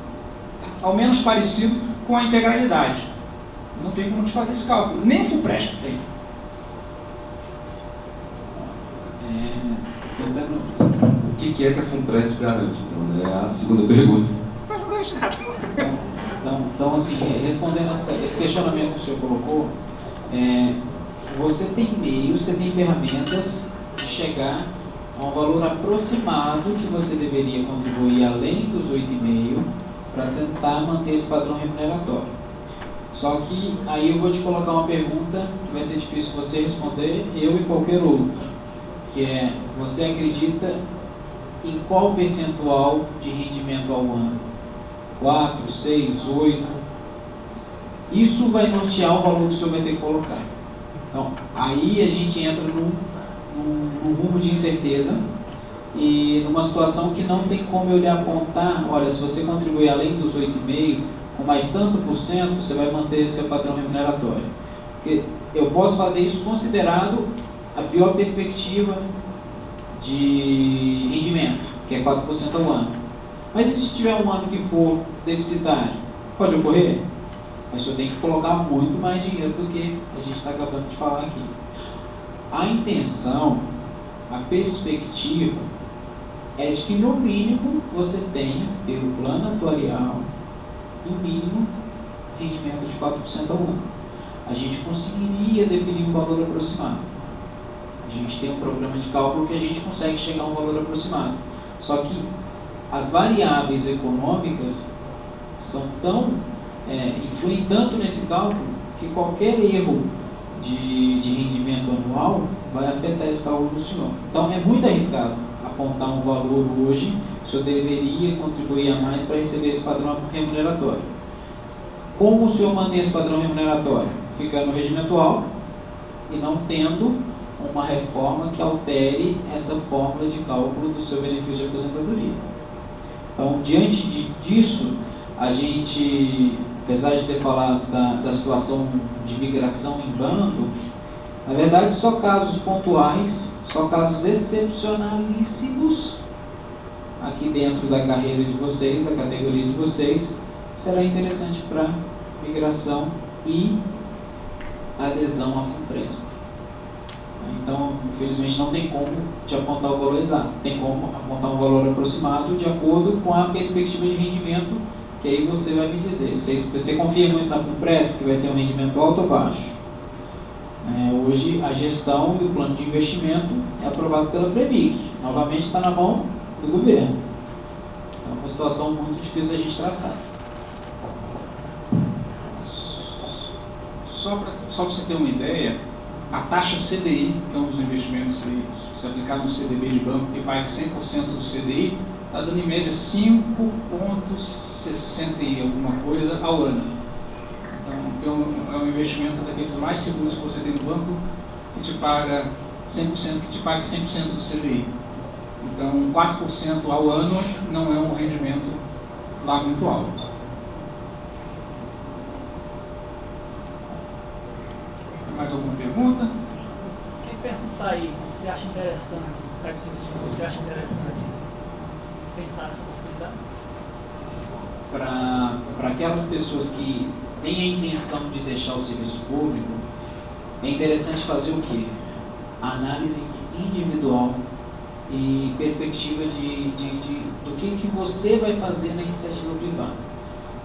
com a integralidade. Não tem como te fazer esse cálculo, nem o FUNPRESP tem. O que é que a FUNPRESP garante? Então, é a segunda pergunta. Não garante nada. Então, assim, respondendo esse questionamento que o senhor colocou, você tem meios, você tem ferramentas de chegar a um valor aproximado que você deveria contribuir além dos 8,5 para tentar manter esse padrão remuneratório. Só que aí eu vou te colocar uma pergunta que vai ser difícil você responder, eu e qualquer outro, que é, você acredita em qual percentual de rendimento ao ano? 4, 6, 8? Isso vai nortear o valor que o senhor vai ter que colocar. Então, aí a gente entra num rumo de incerteza e numa situação que não tem como eu lhe apontar, olha, se você contribuir além dos 8,5, com mais tanto por cento, você vai manter seu padrão remuneratório. Porque eu posso fazer isso considerado a pior perspectiva de rendimento, que é 4% ao ano. Mas e se tiver um ano que for deficitário? Pode ocorrer? Mas o senhor tem que colocar muito mais dinheiro do que a gente está acabando de falar aqui. A intenção, a perspectiva, é de que no mínimo você tenha, pelo plano atuarial, no mínimo, rendimento de 4% ao ano. A gente conseguiria definir um valor aproximado. A gente tem um programa de cálculo que a gente consegue chegar a um valor aproximado. Só que as variáveis econômicas são influem tanto nesse cálculo que qualquer erro de rendimento anual vai afetar esse cálculo do senhor. Então é muito arriscado apontar um valor hoje, o senhor deveria contribuir a mais para receber esse padrão remuneratório. Como o senhor mantém esse padrão remuneratório? Ficando no regime atual e não tendo uma reforma que altere essa fórmula de cálculo do seu benefício de aposentadoria. Então, diante disso, a gente, apesar de ter falado da situação de migração em bando, na verdade, só casos pontuais, só casos excepcionalíssimos aqui dentro da carreira de vocês, da categoria de vocês, será interessante para migração e adesão à FUNPRESP. Então, infelizmente, não tem como te apontar o valor exato, tem como apontar um valor aproximado de acordo com a perspectiva de rendimento, que aí você vai me dizer. Você confia muito na FUNPRESP, que vai ter um rendimento alto ou baixo? Hoje, a gestão e o plano de investimento é aprovado pela Previc. Novamente, está na mão do governo. Então é uma situação muito difícil da gente traçar. Só para você ter uma ideia, a taxa CDI, que é um dos investimentos, se aplicar no CDB de banco, que paga 100% do CDI, está dando em média 5,60 e alguma coisa ao ano. Então, é um investimento daqueles mais seguros que você tem no banco, que te paga 100%, que te paga 100% do CDI. Então, 4% ao ano não é um rendimento lá muito alto. Mais alguma pergunta? Quem pensa em sair, você acha interessante, sair do serviço público, você acha interessante pensar nessa possibilidade? Para aquelas pessoas que têm a intenção de deixar o serviço público, é interessante fazer o quê? A análise individual e perspectiva do que você vai fazer na iniciativa privada.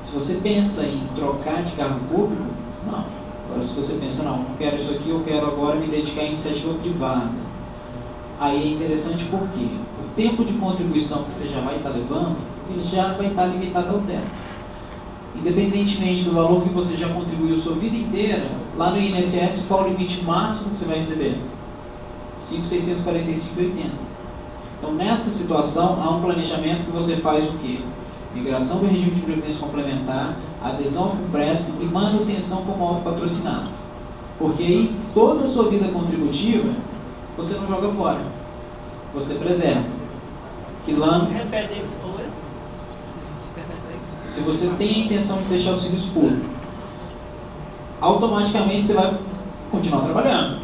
Se você pensa em trocar de cargo público, não. Agora, se você pensa, não quero isso aqui, eu quero agora me dedicar à iniciativa privada. Aí é interessante porque o tempo de contribuição que você já vai estar levando, ele já vai estar limitado ao teto. Independentemente do valor que você já contribuiu sua vida inteira, lá no INSS, qual o limite máximo que você vai receber? 5.645,80. Então, nessa situação, há um planejamento que você faz o quê? Migração do regime de previdência complementar, adesão ao FUNPRESP e manutenção como autopatrocinado. Porque aí, toda a sua vida contributiva, você não joga fora. Você preserva. Que lá... Repete aí o que você falou. Se você tem a intenção de deixar o serviço público, automaticamente você vai continuar trabalhando.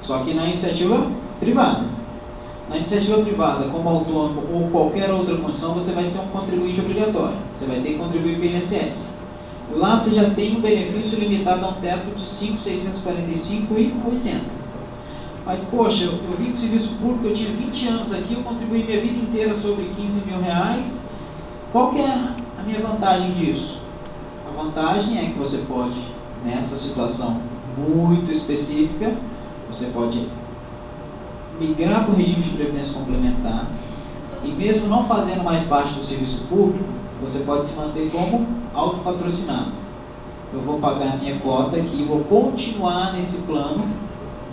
Só que na iniciativa privada. Na iniciativa privada, como autônomo ou qualquer outra condição, você vai ser um contribuinte obrigatório. Você vai ter que contribuir para o INSS. Lá você já tem um benefício limitado a um teto de 5.645,80. Mas, poxa, eu vim do serviço público, eu tinha 20 anos aqui, eu contribuí minha vida inteira sobre 15 mil reais. Qual que é a minha vantagem disso? A vantagem é que você pode, nessa situação muito específica, você pode migrar para o regime de previdência complementar e mesmo não fazendo mais parte do serviço público, você pode se manter como autopatrocinado. Eu vou pagar a minha cota aqui, vou continuar nesse plano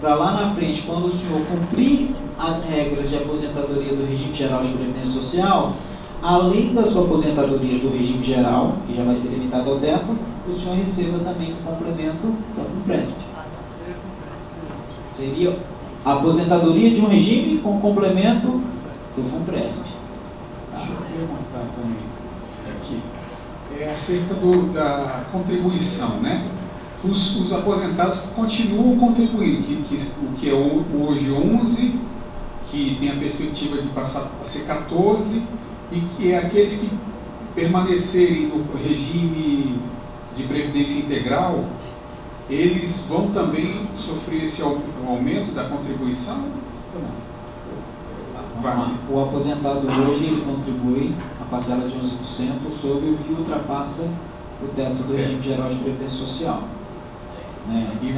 para lá na frente, quando o senhor cumprir as regras de aposentadoria do regime geral de previdência social, além da sua aposentadoria do regime geral, que já vai ser limitado ao teto, o senhor receba também o complemento da FUNPRESP. Seria a aposentadoria de um regime com complemento do FUNPRESP. Deixa eu perguntar também aqui. É acerca da contribuição, né? Os aposentados continuam contribuindo, o que é hoje 11, que tem a perspectiva de passar a ser 14, e que é aqueles que permanecerem no regime de previdência integral, eles vão também sofrer esse aumento da contribuição ou não? O aposentado hoje ele contribui a parcela de 11% sobre o que ultrapassa o teto do regime geral de previdência social. E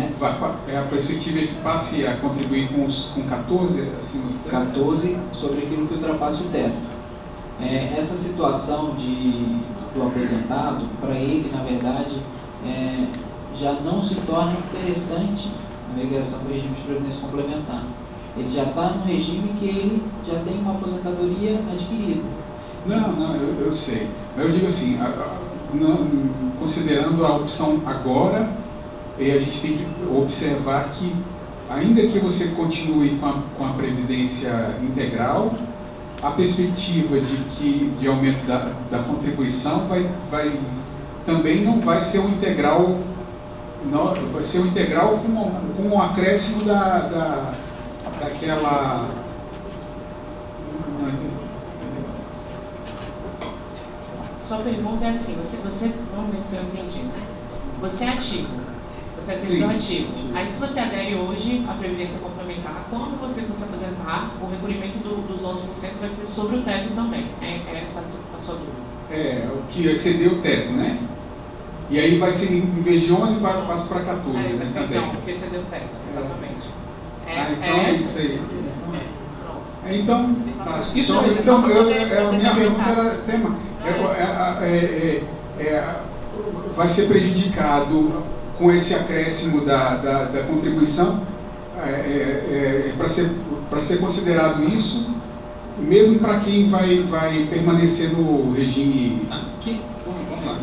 a perspectiva é que passe a contribuir com 14 acima do teto? 14 sobre aquilo que ultrapassa o teto. Essa situação do aposentado, para ele, na verdade, já não se torna interessante a migração do regime de previdência complementar. Ele já está no regime que ele já tem uma aposentadoria adquirida. Não, eu sei. Eu digo assim, considerando a opção agora, a gente tem que observar que, ainda que você continue com a previdência integral, a perspectiva de aumento da contribuição também não vai ser um integral, vai ser um integral com um acréscimo daquela... Sua pergunta é assim, você vamos ver se eu entendi, né? Você é ativo, você é servidor ativo. Aí se você adere hoje à Previdência Complementar, quando você for se aposentar, o recolhimento dos 11% vai ser sobre o teto também. É essa a sua dúvida? O que excedeu o teto, né? E aí vai ser, em vez de 11, passa para 14, né? Também. Não, porque excedeu o teto, exatamente. Então é isso aí. Pronto. Então, Isso então, é- então poder a minha pergunta complementar. era tema. Vai ser prejudicado com esse acréscimo da contribuição para ser considerado isso, mesmo para quem vai permanecer no regime. Vamos lá.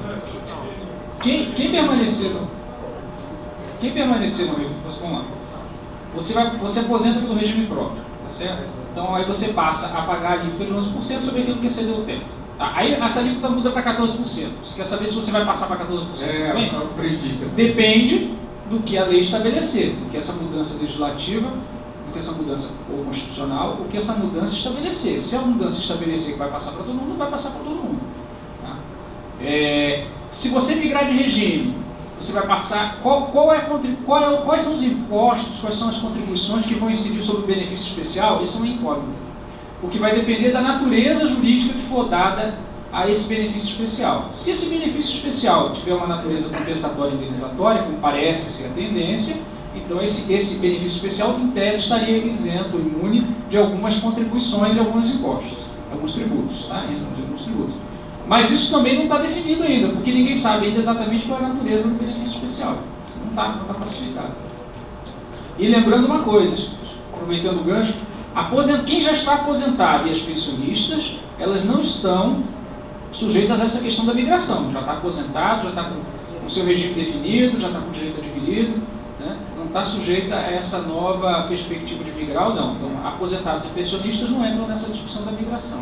Quem permanecer no regime, vamos lá. Você aposenta pelo regime próprio, tá certo? Então aí você passa a pagar a alíquota de 11% sobre aquilo que excedeu o teto. Tá? Aí essa alíquota muda para 14%. Você quer saber se você vai passar para 14% também? Prejudica. Depende do que a lei estabelecer, do que essa mudança legislativa, do que essa mudança ou constitucional, o que essa mudança estabelecer. Se a mudança estabelecer que vai passar para todo mundo, vai passar para todo mundo. Tá? Se você migrar de regime, você vai passar. Quais são os impostos, quais são as contribuições que vão incidir sobre o benefício especial? Isso é uma incógnita. Porque vai depender da natureza jurídica que for dada a esse benefício especial. Se esse benefício especial tiver uma natureza compensatória e indenizatória, como parece ser a tendência, então esse benefício especial, em tese, estaria isento, imune de algumas contribuições e alguns impostos, alguns tributos, tá? Alguns tributos. Mas isso também não está definido ainda, porque ninguém sabe ainda exatamente qual é a natureza do benefício especial. Não está classificado. E lembrando uma coisa, aproveitando o gancho, quem já está aposentado e as pensionistas, elas não estão sujeitas a essa questão da migração. Já está aposentado, já está com o seu regime definido, já está com direito adquirido, né? Não está sujeita a essa nova perspectiva de migrar ou não. Então, aposentados e pensionistas não entram nessa discussão da migração.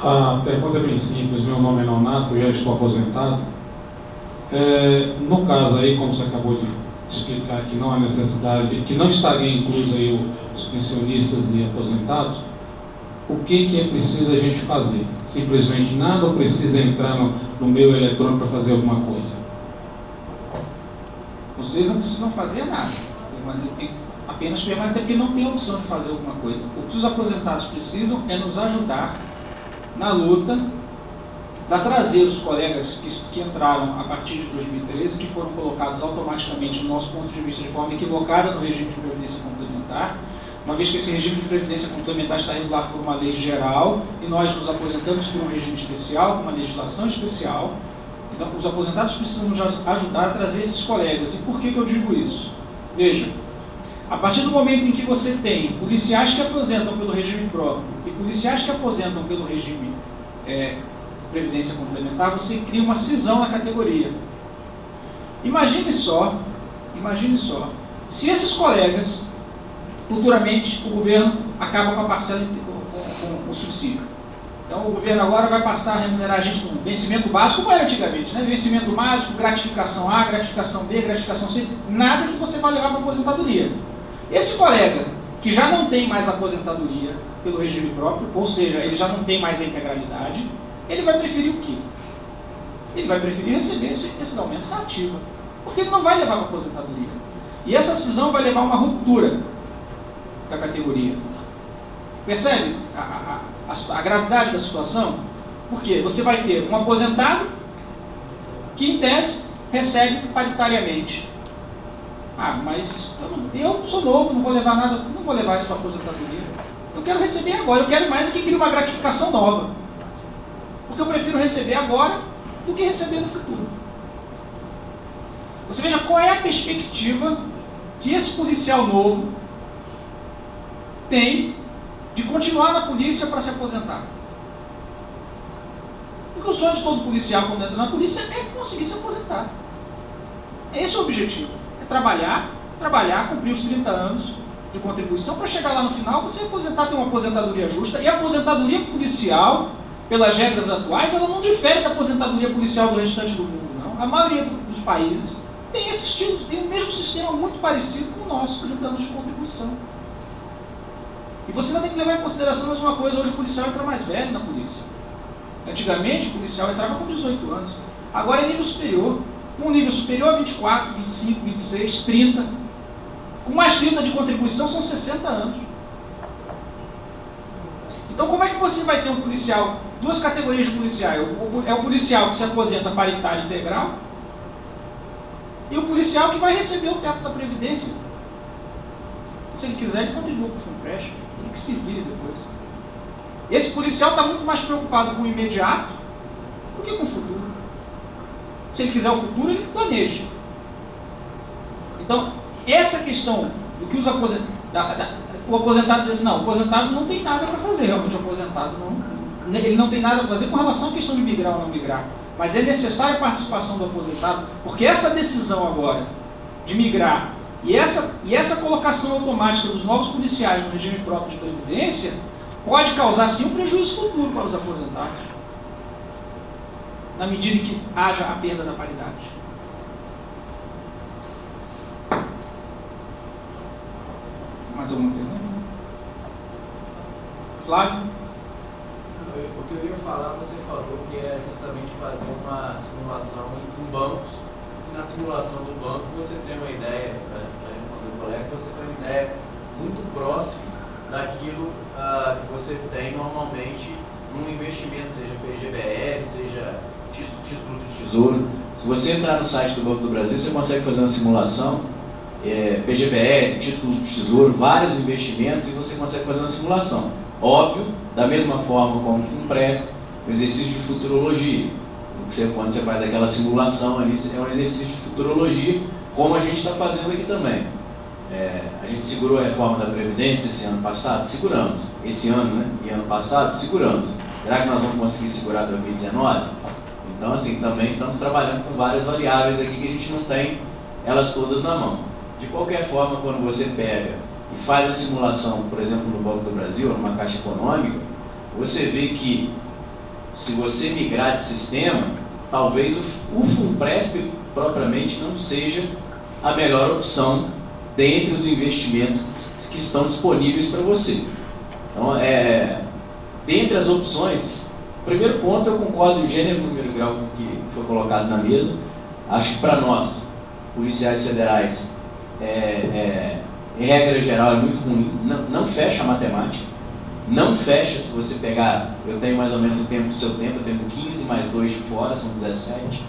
A pergunta é bem simples. Meu nome é Nonato, já estou aposentado. No caso aí, como você acabou de explicar que não há necessidade, que não estaria incluso aí os pensionistas e aposentados, o que é preciso a gente fazer? Simplesmente nada, ou precisa entrar no meio eletrônico para fazer alguma coisa? Vocês não precisam fazer nada, apenas permanecer, porque não tem opção de fazer alguma coisa. O que os aposentados precisam é nos ajudar na luta para trazer os colegas que entraram a partir de 2013, que foram colocados automaticamente, no nosso ponto de vista, de forma equivocada no regime de previdência complementar, uma vez que esse regime de previdência complementar está regulado por uma lei geral e nós nos aposentamos por um regime especial, com uma legislação especial. Então, os aposentados precisam nos ajudar a trazer esses colegas. E por que eu digo isso? Veja, a partir do momento em que você tem policiais que aposentam pelo regime próprio e policiais que aposentam pelo regime previdência complementar, você cria uma cisão na categoria. Imagine só, se esses colegas, futuramente, o governo acaba com a parcela, com o subsídio. Então, o governo agora vai passar a remunerar a gente com vencimento básico, como era antigamente, né? Vencimento básico, gratificação A, gratificação B, gratificação C, nada que você vai levar para a aposentadoria. Esse colega, que já não tem mais aposentadoria pelo regime próprio, ou seja, ele já não tem mais a integralidade, ele vai preferir o quê? Ele vai preferir receber esse aumento da ativa, porque ele não vai levar para a aposentadoria. E essa cisão vai levar a uma ruptura da categoria. Percebe a gravidade da situação? Porque você vai ter um aposentado que, em tese, recebe paritariamente. Mas eu sou novo, não vou levar nada, não vou levar isso para a aposentadoria. Eu quero receber agora, eu quero mais que crie uma gratificação nova. Porque eu prefiro receber agora do que receber no futuro. Você veja qual é a perspectiva que esse policial novo tem de continuar na polícia para se aposentar. Porque o sonho de todo policial quando entra na polícia é conseguir se aposentar. Esse é o objetivo. É trabalhar, cumprir os 30 anos de contribuição para chegar lá no final, você aposentar, ter uma aposentadoria justa. E a aposentadoria policial, pelas regras atuais, ela não difere da aposentadoria policial do restante do mundo, não. A maioria dos países tem esse estilo, tem o mesmo sistema muito parecido com o nosso, 30 anos de contribuição. E você ainda tem que levar em consideração mais uma coisa, hoje o policial entra mais velho na polícia. Antigamente o policial entrava com 18 anos, agora é nível superior. Com um nível superior, 24, 25, 26, 30. Com mais 30 de contribuição, são 60 anos. Então como é que você vai ter um policial, duas categorias de policial? É o policial que se aposenta paritário integral e o policial que vai receber o teto da Previdência. Se ele quiser, ele contribua para o FUNPRESP, ele que se vire depois. Esse policial está muito mais preocupado com o imediato do que com o futuro. Se ele quiser o futuro, ele planeja. Então, essa questão do que os aposentados... O aposentado diz assim, não, o aposentado não tem nada para fazer, realmente o aposentado ele não tem nada a fazer com relação à questão de migrar ou não migrar. Mas é necessária a participação do aposentado, porque essa decisão agora de migrar e essa colocação automática dos novos policiais no regime próprio de previdência pode causar, sim, um prejuízo futuro para os aposentados, na medida em que haja a perda da paridade. Mais alguma pergunta? Flávio? O que eu ia falar, você falou que é justamente fazer uma simulação com bancos, e na simulação do banco você tem uma ideia, para responder o colega, você tem uma ideia muito próxima daquilo que você tem normalmente num investimento, seja PGBL, seja título do Tesouro. Se você entrar no site do Banco do Brasil, você consegue fazer uma simulação, PGBL, título do Tesouro, vários investimentos, e você consegue fazer uma simulação. Óbvio, da mesma forma como um FUNPRESP, o exercício de futurologia. Quando você faz aquela simulação ali, é um exercício de futurologia, como a gente está fazendo aqui também. A gente segurou a reforma da Previdência esse ano passado? Seguramos. Esse ano, né? E ano passado? Seguramos. Será que nós vamos conseguir segurar 2019? Então, assim, também estamos trabalhando com várias variáveis aqui que a gente não tem elas todas na mão. De qualquer forma, quando você pega e faz a simulação, por exemplo, no Banco do Brasil, numa Caixa Econômica, você vê que se você migrar de sistema, talvez o FUNPRESP propriamente não seja a melhor opção dentre os investimentos que estão disponíveis para você. Então, dentre as opções, primeiro ponto, eu concordo em gênero, número e grau que foi colocado na mesa. Acho que para nós, policiais federais, em regra geral, é muito ruim, não fecha a matemática, não fecha. Se você pegar, eu tenho mais ou menos o tempo do seu tempo, eu tenho 15 mais 2 de fora, são 17,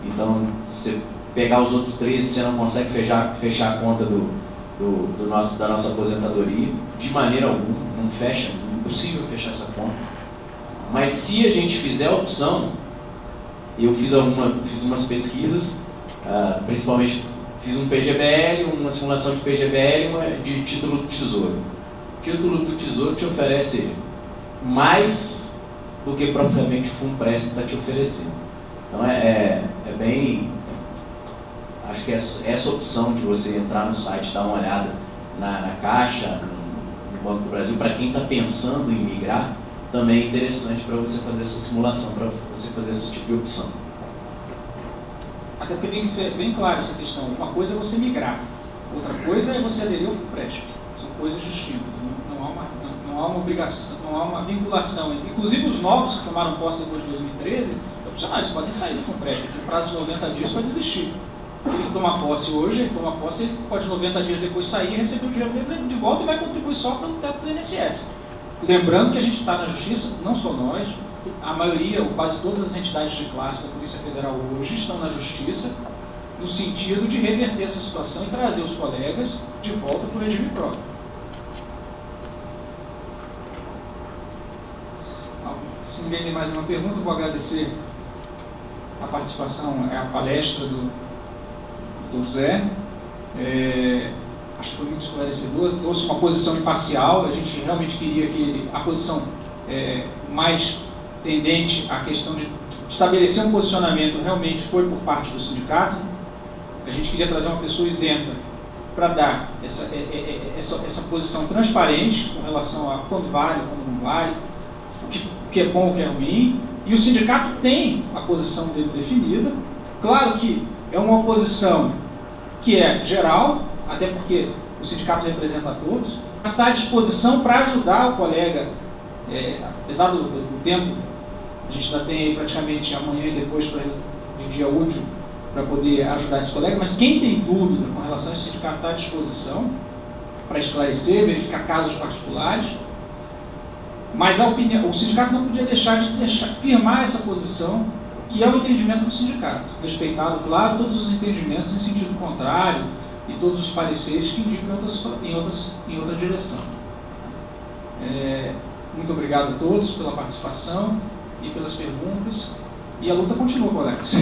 então se você pegar os outros 13, você não consegue fechar a conta da nossa aposentadoria, de maneira alguma, não fecha, é impossível fechar essa conta. Mas se a gente fizer a opção, eu fiz umas pesquisas, principalmente fiz um PGBL, uma simulação de PGBL e uma de título do Tesouro. O título do Tesouro te oferece mais do que propriamente o FUNPRESP está te oferecendo. Então é bem... Acho que essa opção de você entrar no site e dar uma olhada na Caixa, no Banco do Brasil, para quem está pensando em migrar, também é interessante para você fazer essa simulação, para você fazer esse tipo de opção. Até porque tem que ser bem clara essa questão. Uma coisa é você migrar, outra coisa é você aderir ao FUNPRESP. São coisas distintas. Não há uma obrigação, não há uma vinculação entre. Inclusive os novos que tomaram posse depois de 2013, opcionais, podem sair do FUNPRESP. Tem prazo de 90 dias para desistir. Se ele toma posse hoje, ele pode 90 dias depois sair e receber o dinheiro dele de volta e vai contribuir só pelo teto do INSS. Lembrando que a gente está na Justiça, não só nós, a maioria, ou quase todas as entidades de classe da Polícia Federal hoje estão na Justiça no sentido de reverter essa situação e trazer os colegas de volta para o regime próprio. Se ninguém tem mais uma pergunta, eu vou agradecer a participação, a palestra do José. Acho que foi muito esclarecedor, trouxe uma posição imparcial. A gente realmente queria que a posição mais tendente à questão de estabelecer um posicionamento realmente foi por parte do sindicato. A gente queria trazer uma pessoa isenta para dar essa posição transparente com relação a quando vale, quando não vale, o que é bom, o que é ruim. E o sindicato tem a posição dele definida. Claro que é uma oposição que é geral, até porque o sindicato representa a todos, está à disposição para ajudar o colega, apesar do tempo, a gente ainda tem aí praticamente amanhã e depois de dia útil para poder ajudar esse colega, mas quem tem dúvida com relação a esse sindicato está à disposição para esclarecer, verificar casos particulares, mas o sindicato não podia deixar de firmar essa posição, que é o entendimento do sindicato, respeitado, claro, todos os entendimentos em sentido contrário, e todos os pareceres que indicam em outra direção. Muito obrigado a todos pela participação e pelas perguntas, e a luta continua, colegas.